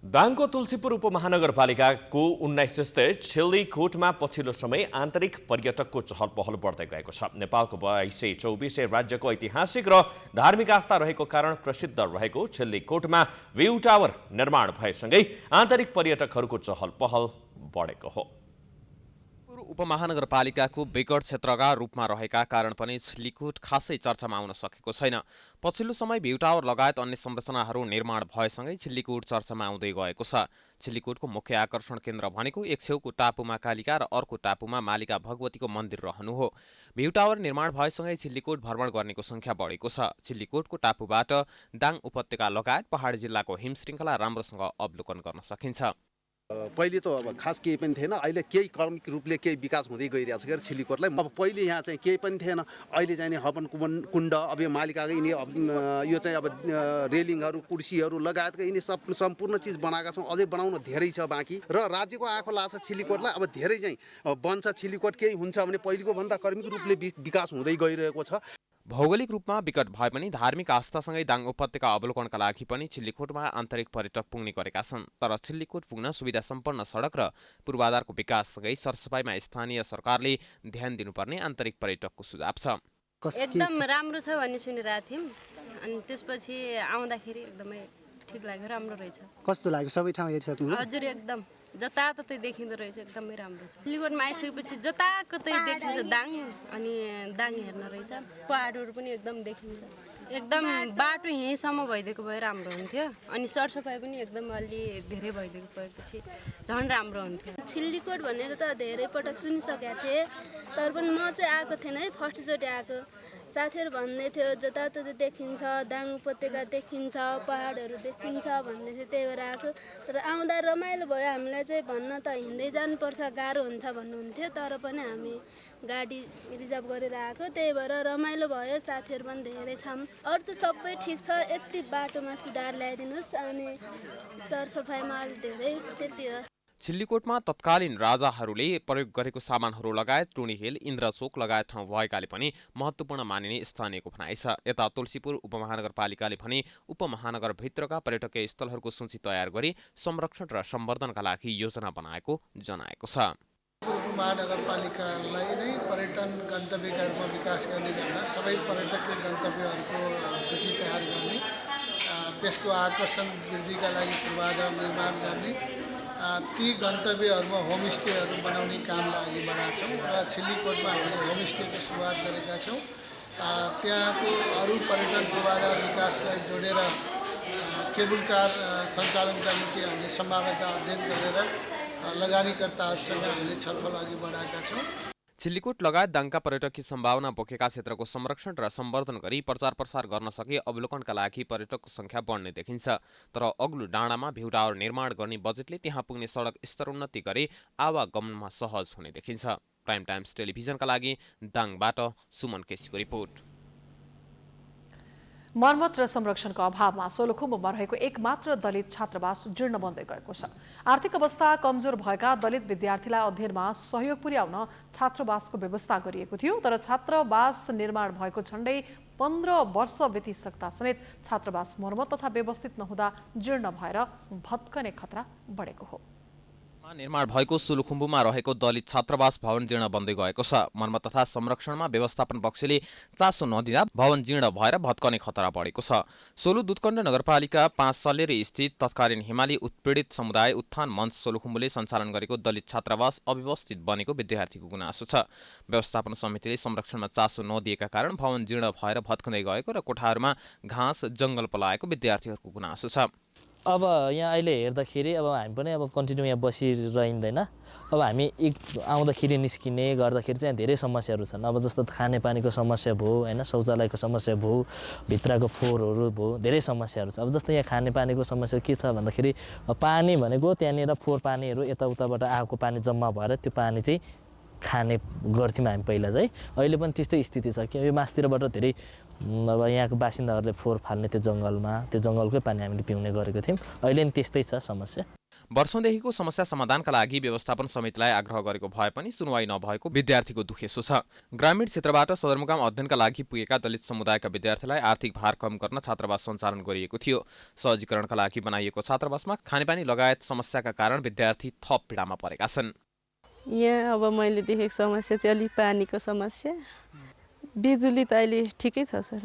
दाङको तुलसीपुर उपमहानगरपालिकाको 19 स्थित छिल्लीकोटमा पछिल्लो समय आन्तरिक पर्यटकको चहल पहल बढ्दै गएको छ। नेपालको 2224 राज्यको ऐतिहासिक र धार्मिक आस्था रहेको कारण प्रसिद्ध रहेको छिल्लीकोटमा भ्यू टावर निर्माण भएसँगै आन्तरिक पर्यटकहरूको चहल पहल बढेको हो। उपमहानगरपालिकाको विकट क्षेत्रका रूपमा रहेका कारण पनि छिल्लीकोट खासै चर्चामा आउन सकेको छैन। पछिल्लो समय भ्यू टावर लगायत अन्य संरचनाहरू निर्माण भएसँगै छिल्लीकोट चर्चामा आउँदै गएको छ। छिल्लीकोटको मुख्य आकर्षण केन्द्र भनेको एक छेउको टापुमा कालिका र अर्को टापुमा मालिका भगवतीको मन्दिर रहनु हो। भ्यू टावर निर्माण भएसँगै छिल्लीकोट भ्रमण गर्नेको संख्या बढेको छ। छिल्लीकोटको टापुबाट दाङ उपत्यका लगायत पहाडी जिल्लाको हिमश्रृङ्खला राम्रोसँग अवलोकन गर्न सकिन्छ। पहिले त अब खास केही पनि थिएन, अहिले केही क्रमिक रूपले केही विकास हुँदै गइरहेको छ। छिल्लीकोटलाई अब पहिले यहाँ चाहिँ केही पनि थिएन, अहिले चाहिँ नि हवन कुण्ड, अब यो मालिकाको यिनी यो चाहिँ अब रेलिङहरू, कुर्सीहरू लगायतका यिनी सम्पूर्ण चिज बनाएका छौँ। अझै बनाउन धेरै छ बाँकी र राज्यको आँखा लाग्छ छिल्लीकोटलाई। अब धेरै चाहिँ बन्छ छिल्लीकोट केही हुन्छ भने पहिलेको भन्दा क्रमिक रूपले विकास हुँदै गइरहेको छ। भौगोलिक रूपमा विकट भए पनि धार्मिक आस्थासँगै दाङ उपत्यका अवलोकनका लागि पनि छिल्लीकोटमा आन्तरिक पर्यटक पुग्ने गरेका छन्। तर छिल्लीकोट पुग्न सुविधा सम्पन्न सडक र पूर्वाधारको विकाससँगै सरसफाइमा स्थानीय सरकारले ध्यान दिनुपर्ने आन्तरिक पर्यटकको सुझाव छ। एकदम राम्रो छ भन्ने सुनिरहेको थियौँ, अनि त्यसपछि आउँदाखेरि एकदमै ठिक लाग्यो, राम्रो रहेछ। कस्तो लाग्यो? सबै ठाउँ हेरिसक्नु? हजुर, एकदम जताततै देखिँदो रहेछ, एकदमै राम्रो छ। छिल्लीकोटमा आइसकेपछि जताकतै देखिन्छ दाङ, अनि दाङ हेर्न रहेछ, पहाडहरू पनि एकदम देखिन्छ। एकदम बाटो यहीँसम्म भइदिएको भए राम्रो हुन्थ्यो, अनि सरसफाइ पनि एकदम अलि धेरै भइदिएको भएपछि झन् राम्रो हुन्थ्यो। छिल्लीकोट भनेर त धेरै पटक सुनिसकेको थिएँ, तर पनि म चाहिँ आएको थिएन है, फर्स्टचोटि आएको। साथीहरू भन्दै थियो जताततै देखिन्छ, दाङ उपत्यका देखिन्छ, पहाडहरू देखिन्छ भन्दै थियो, त्यही भएर आएको। तर आउँदा रमाइलो भयो। हामीलाई चाहिँ भन्न त हिँड्दै जानुपर्छ, गाह्रो हुन्छ भन्नुहुन्थ्यो, तर पनि हामी गाडी रिजर्भ गरेर आएको, त्यही भएर रमाइलो भयो। साथीहरू पनि धेरै छन्, अरू त सबै ठिक छ, यति बाटोमा सुधार ल्याइदिनुहोस् अनि सरसफाइमा अलिक धेरै, त्यति हो। छिल्लीकोटमा तत्कालीन राजाहरूले प्रयोग गरेको सामानहरू लगायत टुनी हिल, इन्द्रचोक लगायत ठाउँ भएकाले पनि महत्त्वपूर्ण मानिने स्थानीयको भनाइ छ। यता तुलसीपुर उपमहानगरपालिकाले भने उपमहानगरभित्रका पर्यटकीय स्थलहरूको सूची तयार गरी संरक्षण र सम्वर्धनका लागि योजना बनाएको जनाएको छ। उपमहानगरपालिकालाई नै पर्यटन गन्तव्यका रूपमा विकास गर्ने भन्दा सबै पर्यटकीय गन्तव्यहरूको सूची तयार गर्ने, त्यसको आकर्षण वृद्धिका लागि पूर्वाधार निर्माण गर्ने ती गन्तव्यहरूमा होमस्टेहरू बनाउने कामलाई अघि बढाएको छौँ र छिल्लीकोटमा हामीले होमस्टेको सुरुवात गरेका छौँ। त्यहाँको अरू पर्यटन पूर्वाधार विकासलाई जोडेर केबुल कार सञ्चालनका निम्ति हामीले सम्भाव्यता अध्ययन गरेर लगानीकर्ताहरूसँग हामीले छलफल अघि बढाएका छौँ। छिल्लीकोट लगायत दाङका पर्यटकीय सम्भावना बोकेका क्षेत्रको संरक्षण र सम्वर्धन गरी प्रचार प्रसार गर्न सके अवलोकनका लागि पर्यटकको संख्या बढ्ने देखिन्छ। तर अग्लो डाँडामा भ्यू टावर निर्माण गर्ने बजेटले त्यहाँ पुग्ने सडक स्तरोन्नति गरी आवागमनमा सहज हुने देखिन्छ। प्राइम टाइम्स टेलिभिजनका लागि दाङबाट सुमन केसीको रिपोर्ट। मर्मत र संरक्षणको अभावमा सोलुखुम्बुमा रहेको एकमात्र दलित छात्रावास जीर्ण बन्दै गएको छ। आर्थिक अवस्था कमजोर भएका दलित विद्यार्थीलाई अध्ययनमा सहयोग पुर्याउन छात्रावासको व्यवस्था गरिएको थियो, तर छात्रावास निर्माण भएको झण्डै 15 वर्ष बितिसक्दा समेत छात्रावास मर्मत तथा व्यवस्थित नहुँदा जीर्ण भएर भत्कने खतरा बढेको हो। निर्माण भएको सोलुखुम्बुमा रहेको दलित छात्रावास भवन जीर्ण बन्दै गएको छ। मर्मत तथा संरक्षणमा व्यवस्थापन पक्षले चासो नदिँदा भवन जीर्ण भएर भत्कने खतरा बढेको छ। सोलु दुधकण्ड नगरपालिका 5 सल्लेरी स्थित तत्कालीन हिमाली उत्पीडित समुदाय उत्थान मञ्च सोलुखुम्बुले सञ्चालन गरेको दलित छात्रावास अव्यवस्थित बनेको विद्यार्थीको गुनासो छ। व्यवस्थापन समितिले संरक्षणमा चासो नदिएका कारण भवन जीर्ण भएर भत्कँदै गएको र कोठाहरूमा घाँस जङ्गल पलाएको विद्यार्थीहरूको गुनासो छ। अब यहाँ अहिले हेर्दाखेरि अब हामी पनि अब कन्टिन्यू यहाँ बसिरहँदैन। अब हामी आउँदाखेरि निस्किने गर्दाखेरि चाहिँ धेरै समस्याहरू छन्। अब जस्तो खानेपानीको समस्या भयो, होइन, शौचालयको समस्या भयो, भित्रको फोहोरहरू भयो, धेरै समस्याहरू छ। अब जस्तो यहाँ खानेपानीको समस्या के छ भन्दाखेरि पानी भनेको त्यहाँनिर फोहोर पानीहरू यताउताबाट आएको पानी जम्मा भएर त्यो पानी चाहिँ खाने गर्थ्यौँ हामी पहिला चाहिँ। अहिले पनि त्यस्तै स्थिति छ कि यो मासतिरबाट धेरै अब यहाँको बासिन्दाहरूले फोहोर फाल्ने त्यो जङ्गलकै पानी हामीले पिउने गरेको थियौँ। अहिले पनि त्यस्तै छ समस्या। वर्षौंदेखिको समस्या समाधानका लागि व्यवस्थापन समितिलाई आग्रह गरेको भए पनि सुनवाई नभएको विद्यार्थीको दुखेसो छ। ग्रामीण क्षेत्रबाट सदरमुकाम अध्ययनका लागि पुगेका दलित समुदायका विद्यार्थीलाई आर्थिक भार कम गर्न छात्रावास सञ्चालन गरिएको थियो। सहजीकरणका लागि बनाइएको छात्रावासमा खानेपानी लगायत समस्याका कारण विद्यार्थी थप पीडामा परेका छन्। यहाँ अब मैले देखेको समस्या चाहिँ अलिक पानीको समस्या, बिजुली त अहिले ठिकै छ सर,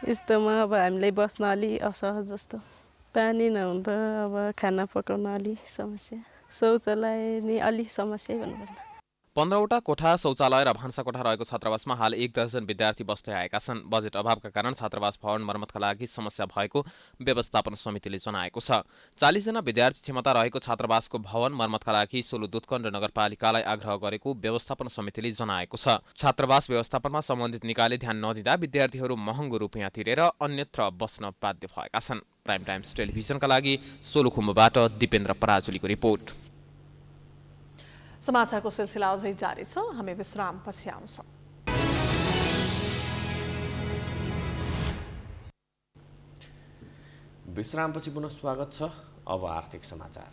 यस्तोमा अब हामीलाई बस्न अलि असहज जस्तो, पानी नहुँदा अब खाना पकाउन अलि समस्या, शौचालय नि अलि समस्या भन्नु पर्ला। 15वटा कोठा, शौचालय र भान्साकोठा रहेको छात्रावासमा हाल 1 दर्जन विद्यार्थी बस्दै आएका छन्। बजेट अभावका कारण छात्रावास भवन मर्मतका लागि समस्या भएको व्यवस्थापन समितिले जनाएको छ। 40 जना विद्यार्थी क्षमता रहेको छात्रावासको भवन मर्मतका लागि सोलु दुधकण्ड नगरपालिकालाई आग्रह गरेको व्यवस्थापन समितिले जनाएको छ। छात्रावास व्यवस्थापनमा सम्बन्धित निकायले ध्यान नदिँदा विद्यार्थीहरू महँगो रुपियाँ तिरेर अन्यत्र बस्न बाध्य भएका छन्। प्राइम टाइम्स टेलिभिजनका लागि सोलुखुम्बुबाट दिपेन्द्र पराजुलीको रिपोर्ट। समाचारको सिलसिला अझै जारी छ, हामी विश्रामपछि आउँछौँ। विश्रामपछि पुनः स्वागत छ। अब आर्थिक समाचार।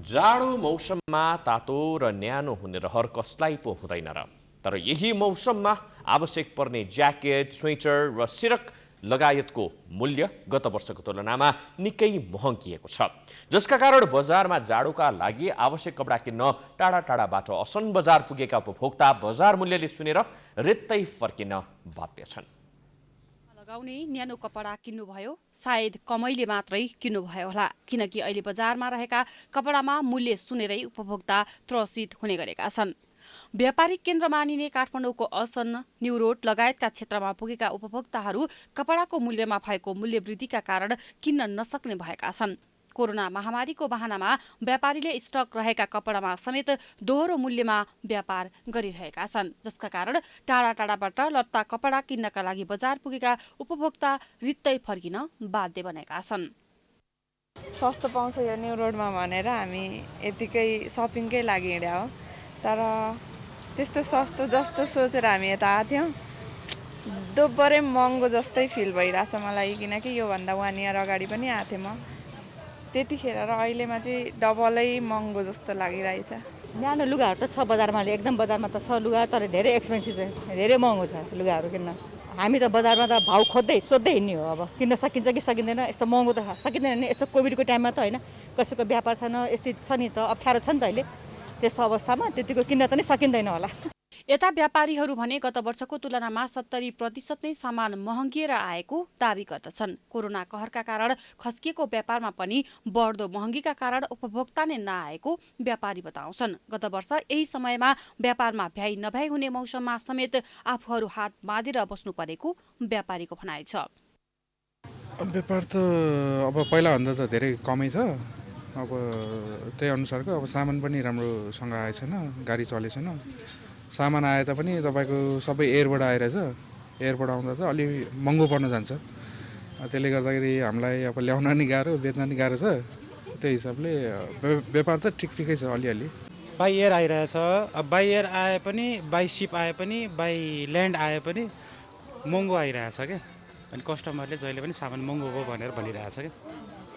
जाडो मौसममा तातो र न्यानो हुने रहर कसलाई पो हुँदैन र, तर यही मौसममा आवश्यक पर्ने ज्याकेट, स्वेटर र सिरक लगायतको मूल्य गत वर्षको तुलनामा निकै महँगिएको छ, जसका कारण बजारमा जाडोका लागि आवश्यक कपडा किन्न टाढा टाढाबाट असन बजार पुगेका उपभोक्ता बजार मूल्यले सुनेर रित्तै फर्किन बाध्य छन्। लगाउने न्यानो कपडा किन्नुभयो, सायद कमैले मात्रै किन्नुभयो होला, किनकि अहिले बजारमा रहेका कपडामा मूल्य सुनेरै उपभोक्ता त्रसित हुने गरेका छन्। व्यापारिक केन्द्र मानिने काठमाडौँको असन्न, न्यू रोड लगायतका क्षेत्रमा पुगेका उपभोक्ताहरू कपडाको मूल्यमा भएको मूल्य वृद्धिका कारण किन्न नसक्ने भएका छन्। कोरोना महामारीको बहानामा व्यापारीले स्टक रहेका कपडामा समेत दोहोरो मूल्यमा व्यापार गरिरहेका छन्, जसका कारण टाढा टाढाबाट लत्ता कपडा किन्नका लागि बजार पुगेका उपभोक्ता रित्तै फर्किन बाध्य बनेका छन्। सस्तो पाउँछ यो न्यू रोडमा भनेर हामी यतिकै सपिङकै लागि हिँड्या हो, तर त्यस्तो सस्तो जस्तो सोचेर हामी यता आएको थियौँ, दोब्बरै महँगो जस्तै फिल भइरहेछ मलाई, किनकि योभन्दा 1 इयर अगाडि पनि आएको थिएँ म त्यतिखेर र अहिलेमा चाहिँ डबलै महँगो जस्तो लागिरहेछ। न्यानो लुगाहरू त छ बजारमा, एकदम बजारमा त छ लुगा, तर धेरै एक्सपेन्सिभ छ, धेरै महँगो छ लुगाहरू किन्न। हामी त बजारमा त भाउ खोज्दै सोध्दै हिँड्ने हो, अब किन्न सकिन्छ कि सकिँदैन, यस्तो महँगो त सकिँदैन नि, यस्तो कोभिडको टाइममा त होइन, कसैको व्यापार छैन, यस्तै छ नि त, अप्ठ्यारो छ नि त अहिले, त्यस्तो अवस्थामा त्यतिको किन्न त नि सकिँदैन होला। यता व्यापारीहरू भने गत वर्षको तुलनामा 70% नै सामान महँगिएर आएको दावी गर्दछन्। कोरोना कहरका कारण खस्किएको व्यापारमा पनि बढ्दो महँगीका कारण उपभोक्ता नै नआएको व्यापारी बताउँछन्। गत वर्ष यही समयमा व्यापारमा भ्याइ नभ्याइ हुने मौसममा समेत आफूहरू हात बाँधेर बस्नु परेको व्यापारीको भनाइ छ। व्यापार त अब पहिलाभन्दा त धेरै कमै छ। अब त्यही अनुसारको अब सामान पनि राम्रोसँग आएको छैन, गाडी चलेको छैन। सामान आए तापनि तपाईँको सबै एयरबाट आइरहेछ। एयरबाट आउँदा चाहिँ अलि महँगो पर्न जान्छ। त्यसले गर्दाखेरि हामीलाई अब ल्याउन नि गाह्रो, बेच्न नि गाह्रो छ। त्यही हिसाबले व्यापार त ठिकै छ अलिअलि। बाई एयर आइरहेछ। अब बाई एयर आए पनि, बाई सिप आए पनि, बाई ल्यान्ड आए पनि महँगो आइरहेछ क्या। अनि कस्टमरले जहिले पनि सामान महँगो हो भनेर भनिरहेछ क्या।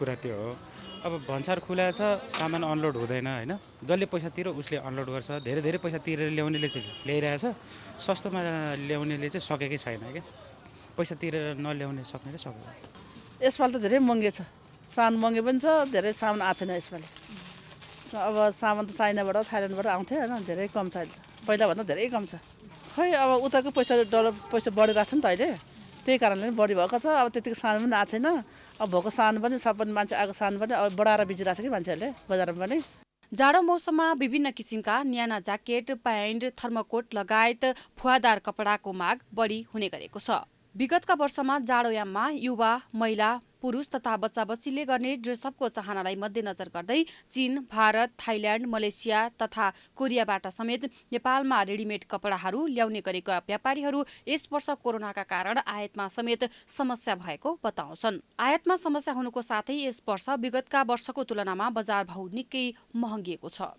कुरा त्यो हो। अब भन्सार खुला छ, सामान अनलोड हुँदैन होइन। जसले पैसा तिर्यो उसले अनलोड गर्छ। धेरै पैसा तिरेर ल्याउनेले चाहिँ ल्याइरहेछ। सस्तोमा ल्याउनेले चाहिँ सकेकै छैन क्या। पैसा तिरेर नल्याउने सक्नेले सक्दैन। यसपालि त धेरै महँगो छ। सामान महँगो पनि छ, धेरै सामान आएको छैन यसपालि। अब सामान त चाइनाबाट थाइल्यान्डबाट आउँथ्यो होइन, धेरै कम छ अहिले। पहिलाभन्दा धेरै कम छ। खै अब उताको डलर पैसा बढिरहेको छ नि त अहिले। त्यही कारणले पनि बढी भएको छ। अब त्यतिको सामान पनि आएको छैन। अब भएको सामान पनि सबै मान्छे आएको सामान पनि अब बढाएर बेचिरहेको छ कि मान्छेहरूले बजारमा पनि। जाडो मौसममा विभिन्न किसिमका न्याना ज्याकेट, प्यान्ट, थर्मोकोट लगायत फुवादार कपडाको माग बढी हुने गरेको छ। विगतका वर्षमा जाडोयाममा युवा, महिला, पुरुष तथा बच्चा-बच्चीले गर्ने ड्रेसअपको चाहनालाई मध्यनजर गर्दै चीन, भारत, थाइल्यान्ड, मलेसिया तथा कोरियाबाट समेत नेपालमा रेडिमेड कपडाहरू ल्याउने गरेका व्यापारीहरू यस वर्ष कोरोनाका कारण आयातमा समेत समस्या भएको बताउँछन्। आयातमा समस्या हुनुको साथै यस वर्ष विगतका वर्षको तुलनामा बजार भाउ निकै महँगिएको छ।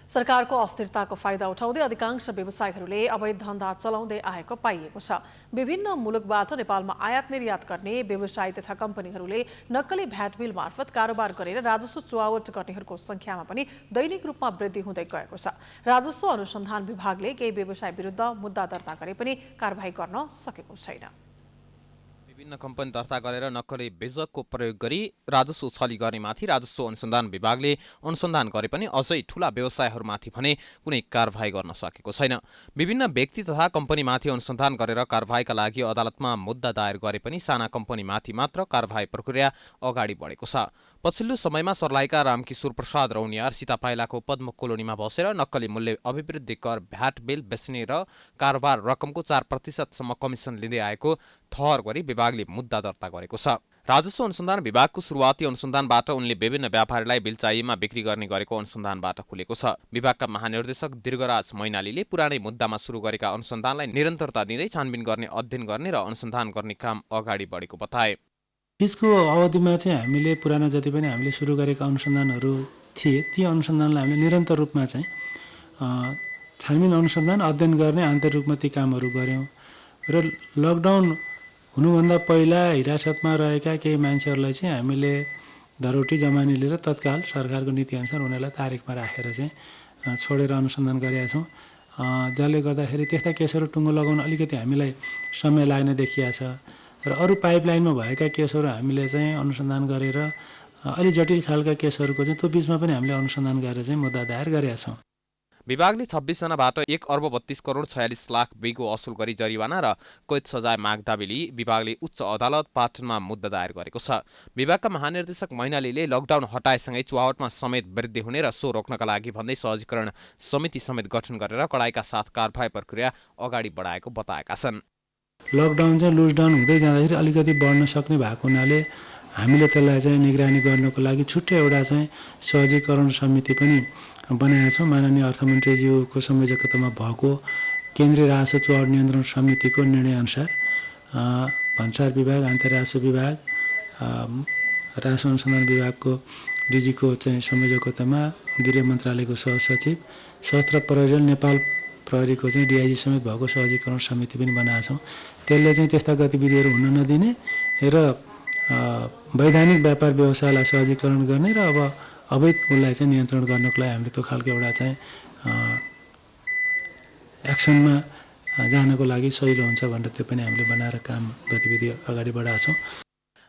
सरकारको अस्थिरताको फाइदा उठाउँदै अधिकांश व्यवसायीहरूले अवैध धन्दा चलाउँदै आएको पाइएको छ। विभिन्न मुलुकबाट नेपालमा आयात निर्यात गर्ने व्यवसायी तथा कम्पनीहरूले नक्कली भ्याट बिल मार्फत कारोबार गरेर राजस्व चुहावट गर्नेहरूको संख्यामा पनि दैनिक रूपमा वृद्धि हुँदै गएको छ। राजस्व अनुसन्धान विभागले केही व्यवसाय विरुद्ध मुद्दा दर्ता गरे पनि कारबाही गर्न सकेको छैन। विभिन्न कम्पनी दर्ता गरेर नक्कली बेजकको प्रयोग गरी राजस्व छली गर्नेमाथि राजस्व अनुसन्धान विभागले अनुसन्धान गरे पनि अझै ठूला व्यवसायहरूमाथि भने कुनै कारबाही गर्न सकेको छैन। विभिन्न व्यक्ति तथा कम्पनीमाथि अनुसन्धान गरेर कारबाहीका लागि अदालतमा मुद्दा दायर गरे पनि साना कम्पनीमाथि मात्र कारबाही प्रक्रिया अगाडि बढेको छ। पछिल्लो समयमा सर्लाहीका रामकिशोर प्रसाद रौनियार सीतापाइलाको पद्म कोलोनीमा बसेर नक्कली मूल्य अभिवृद्धि कर भ्याट बिल बेच्ने र कारोबार रकमको 4% कमिसन लिँदै आएको ठहर गरी विभागले मुद्दा दर्ता गरेको छ। राजस्व अनुसन्धान विभागको सुरुवाती अनुसन्धानबाट उनले विभिन्न व्यापारीलाई बिल चाहिएमा बिक्री गर्ने गरेको अनुसन्धानबाट खुलेको छ। विभागका महानिर्देशक दीर्घराज मैनालीले पुरानै मुद्दामा सुरु गरेका अनुसन्धानलाई निरन्तरता दिँदै छानबिन गर्ने, अध्ययन गर्ने र अनुसन्धान गर्ने काम अगाडि बढेको बताए। त्यसको अवधिमा चाहिँ हामीले पुराना जति पनि हामीले सुरु गरेका अनुसन्धानहरू थिए ती अनुसन्धानलाई हामीले निरन्तर रूपमा चाहिँ छानबिन अनुसन्धान अध्ययन गर्ने आन्तरिक रूपमा ती कामहरू गऱ्यौँ र लकडाउन हुनुभन्दा पहिला हिरासतमा रहेका केही मान्छेहरूलाई चाहिँ हामीले धरोटी जमानी लिएर तत्काल सरकारको नीतिअनुसार उनीहरूलाई तारिखमा राखेर चाहिँ छोडेर अनुसन्धान गरेका छौँ। जसले गर्दाखेरि त्यस्ता केसहरू टुङ्गो लगाउन अलिकति हामीलाई समय लाग्ने देखिया छ र अरू पाइपलाइनमा भएका केसहरू हामीले चाहिँ अनुसन्धान गरेर अलि जटिल खालका केसहरूको चाहिँ त्यो बिचमा पनि हामीले अनुसन्धान गरेर चाहिँ मुद्दा दायर गरेका छौँ। विभागले 26 जनाबाट 1 अर्ब 32 करोड 46 लाख बिगो असुल गरी जरिवाना र कैद सजाय माग्दा बेली विभागले उच्च अदालत पाटनमा मुद्दा दायर गरेको छ। विभागका महानिर्देशक मैनालीले लकडाउन हटाएसँगै चुहावटमा समेत वृद्धि हुने र सो रोक्नका लागि भन्दै सहजीकरण समिति समेत गठन गरेर कडाइका साथ कारबाही प्रक्रिया अगाडि बढाएको बताएका छन्। लकडाउन चाहिँ लुजडाउन हुँदै जाँदाखेरि अलिकति बढ्न सक्ने भएको हुनाले हामीले त्यसलाई चाहिँ निगरानी गर्नको लागि छुट्टै एउटा चाहिँ सहजीकरण समिति पनि बनाएका छौँ। माननीय अर्थमन्त्रीज्यूको संयोजकतामा भएको केन्द्रीय राजस्व चुहावट नियन्त्रण समितिको निर्णयअनुसार भन्सार विभाग, अन्तर्राजस्व विभाग, राजस्व अनुसन्धान विभागको डिजीको चाहिँ संयोजकतामा गृह मन्त्रालयको सहसचिव, सशस्त्र प्रहरी नेपाल प्रहरीको चाहिँ डिआइजी समेत भएको सहजीकरण समिति पनि बनाएका छौँ। त्यसले चाहिँ त्यस्ता गतिविधिहरू हुन नदिने र वैधानिक व्यापार व्यवसायलाई सहजीकरण गर्ने र अब अवैध उसलाई चाहिँ नियन्त्रण गर्नको लागि हामीले त्यो खालको एउटा चाहिँ एक्सनमा जानको लागि सजिलो हुन्छ भनेर त्यो पनि हामीले बनाएर काम गतिविधि अगाडि बढाएको छौँ।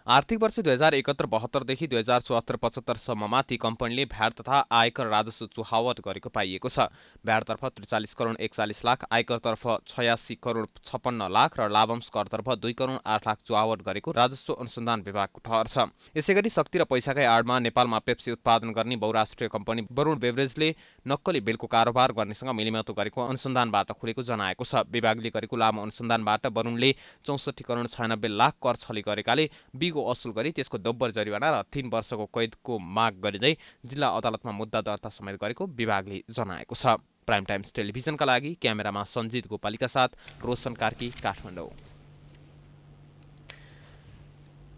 आर्थिक वर्ष 2071-72 देखि 2074-75 सम्ममा ती कम्पनीले भ्याट तथा आयकर राजस्व चुहावट गरेको पाइएको छ। भ्याटतर्फ 43 करोड 41 लाख, आयकरतर्फ 86 करोड 56 लाख र लाभांश करतर्फ 2 करोड 8 लाख चुहावट गरेको राजस्व अनुसन्धान विभागको ठहर छ। यसैगरी शक्ति र पैसाकै आडमा नेपालमा पेप्सी उत्पादन गर्ने बहुराष्ट्रिय कम्पनी वरुण बेभरेजले नक्कली बिलको कारोबार गर्नेसँग मिलिमतो गरेको अनुसन्धानबाट खुलेको जनाएको छ। विभागले गरेको लामो अनुसन्धानबाट वरुणले 64 करोड 96 लाख कर छली गरेकाले बिगो असुल गरी त्यसको दोब्बर जरिवाना र 3 वर्षको कैदको माग गरिँदै जिल्ला अदालतमा मुद्दा दर्ता समेत गरेको विभागले जनाएको छ। प्राइम टाइम्स टेलिभिजनका लागि क्यामेरामा सञ्जित गोपालीका साथ रोशन कार्की, काठमाडौँ।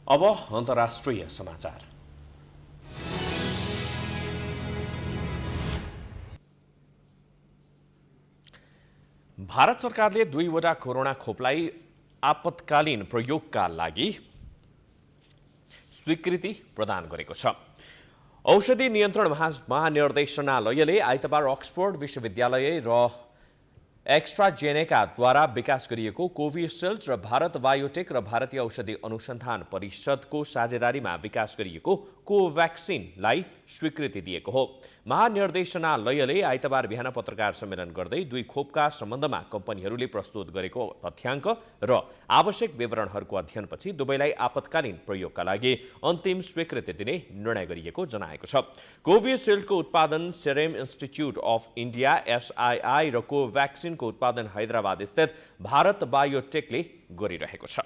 अब अन्तर्राष्ट्रिय समाचार। भारत सरकारले 2वटा कोरोना खोपलाई आपतकालीन प्रयोगका लागि स्वीकृति प्रदान गरेको छ। औषधि नियन्त्रण महानिर्देशनालयले आइतबार अक्सफोर्ड विश्वविद्यालय र एक्स्ट्राजेनेकाद्वारा विकास गरिएको कोभिसिल्ड र भारत बायोटेक र भारतीय औषधि अनुसन्धान परिषदको साझेदारीमा विकास गरिएको कोभ्याक्सिनलाई स्वीकृति दिएको हो। महानिर्देशनालयले आइतबार बिहान पत्रकार सम्मेलन गर्दै 2 खोपका सम्बन्धमा कम्पनीहरूले प्रस्तुत गरेको तथ्याङ्क र आवश्यक विवरणहरूको अध्ययनपछि दुवैलाई आपतकालीन प्रयोगका लागि अन्तिम स्वीकृति दिने निर्णय गरिएको जनाएको छ। कोभिसिल्डको उत्पादन serum institute of India SII र कोभ्याक्सिनको उत्पादन हैदराबाद स्थित भारत बायोटेकले गरिरहेको छ।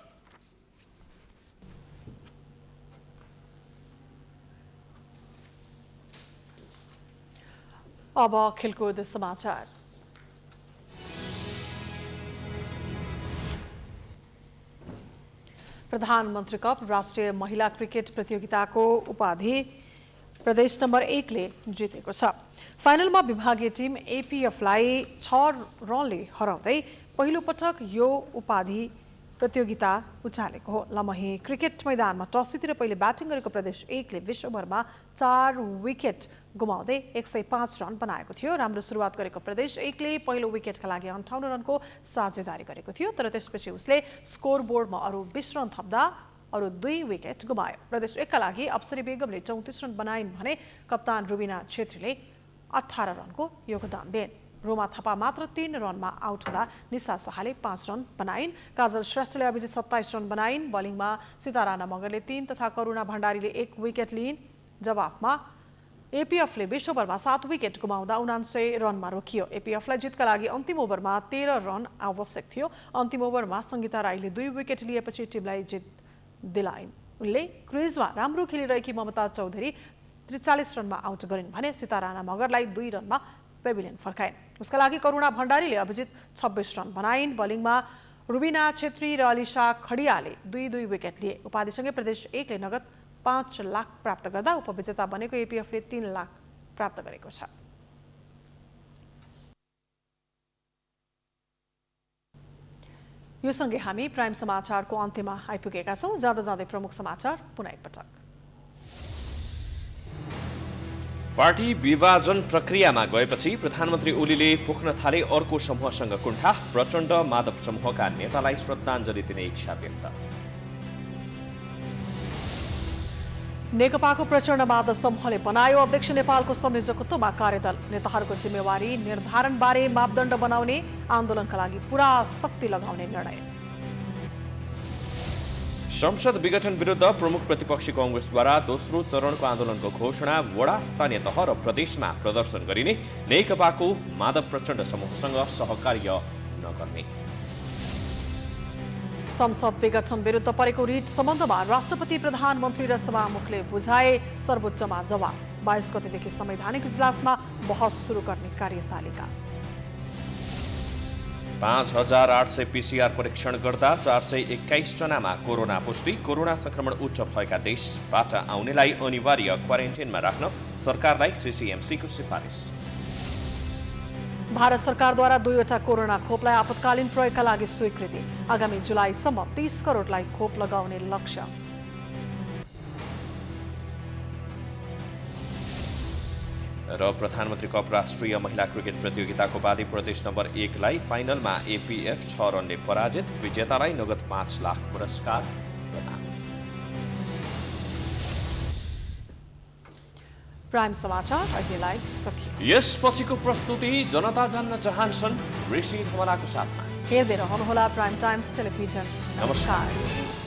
अब खेलकुद समाचार। प्रधानमन्त्री कप राष्ट्रिय महिला क्रिकेट प्रतियोगिताको उपाधि प्रदेश नम्बर 1 ले जितेको छ। फाइनलमा विभागीय टिम APF-लाई 6 रनले हराउँदै पहिलो पटक यो उपाधि प्रतियोगिता उचालेको हो। लमही क्रिकेट मैदानमा टस जितेर पहिले ब्याटिङ गरेको प्रदेश 1 ले विश्वभरमा 4 विकेट गुमाउँदै 105 रन बनाएको थियो। राम्रो सुरुवात गरेको प्रदेश 1 ले पहिलो विकेटका लागि 58 रनको साझेदारी गरेको थियो, तर त्यसपछि उसले स्कोर बोर्डमा अरू 20 रन थप्दा अरू 2 विकेट गुमायो। प्रदेश 1 का लागि अप्सरी बेगमले 34 रन बनाइन् भने कप्तान रुबिना छेत्रीले 18 रनको योगदान दिइन्। रोमा थापा मात्र 3 रनमा आउट हुँदा निशा शाहले 5 रन बनाइन्। काजल श्रेष्ठले अभिजित 27 रन बनाइन्। बलिङमा सीताराना मगरले 3 तथा करुणा भण्डारीले 1 विकेट लिइन्। जवाफमा APF-ले विश्वभरमा 7 विकेट गुमाउँदा 79 रनमा रोकियो। APF-लाई जितका लागि अन्तिम ओभरमा 13 रन आवश्यक थियो। अन्तिम ओभरमा सङ्गीता राईले 2 विकेट लिएपछि टिमलाई जित दिलाइन्। उनले क्रिजमा राम्रो खेलिरहेकी ममता चौधरी 43 रनमा आउट गरिन् भने सीताराना मगरलाई 2 रनमा पेभिलियन फर्काइन्। उसका लागि करुणा भण्डारीले अभिजित 26 रन बनाइन्। बलिङमा रुबिना छेत्री र अलिशा खडियाले 2-2 विकेट लिए। उपाधिसँगै प्रदेश 1 ले नगद 5 लाख प्राप्त गर्दा उपविजेता बनेको APF-ले 3 लाख प्राप्त गरेको छ। यो सँगै हामी प्राइम समाचारको अन्त्यमा आइपुगेका छौँ। जाँदा जाँदै प्रमुख समाचार पुनः एकपटक। पार्टी विभाजन प्रक्रियामा गएपछि प्रधानमन्त्री ओलीले पोख्न थाले अर्को समूहसँग कुण्ठा। प्रचण्ड माधव समूहका नेतालाई श्रद्धाञ्जली दिने इच्छा व्यक्त। नेकपाको प्रचण्ड माधव समूहले बनायो अध्यक्ष नेपालको संयोजकत्वमा कार्यदल। नेताहरूको जिम्मेवारी निर्धारणबारे मापदण्ड बनाउने, आन्दोलनका लागि पूरा शक्ति लगाउने निर्णय। संसद विघटन विरुद्ध प्रमुख प्रतिपक्षी कांग्रेसद्वारा दोस्रो चरणको आन्दोलनको घोषणा। वडा, स्थानीय तह र प्रदेशमा प्रदर्शन गरिने। नेकपाको माधव प्रचण्ड समूहसँग सहकार्य नगर्ने। संसद विघटन विरुद्ध परेको रिट सम्बन्धमा राष्ट्रपति, प्रधानमन्त्री र सभामुखले बुझाए सर्वोच्चमा जवाब। 22 गतेदेखि संवैधानिक इजलासमा बहस सुरु गर्ने कार्यतालिका। 5800 PCR परीक्षण गर्दा 421 जनामा कोरोना पुष्टि। कोरोना संक्रमण उच्च भएका देशबाट आउनेलाई अनिवार्य क्वारेन्टाइनमा राख्न सरकारलाई CCMC-को सिफारिस। भारत सरकारद्वारा 2वटा कोरोना खोपलाई आपतकालीन प्रयोगका लागि स्वीकृति। आगामी जुलाईसम्म 30 करोडलाई खोप लगाउने लक्ष्य। र प्रधानमन्त्री कप राष्ट्रिय महिला क्रिकेट प्रतियोगिताको उपाधि प्रदेश नम्बर 1 लाई फाइनलमा APF 6 रनले पराजित। विजेतालाई नगद 5 लाख पुरस्कार प्रदान। प्राइम समाचार अहिलेलाई सकियो। यसपछिको प्रस्तुति जनता जान्न चाहन्छन् ऋषि धमलाको साथमा। हेर्दै रहनुहोला प्राइम टाइम्स टेलिभिजन। नमस्कार।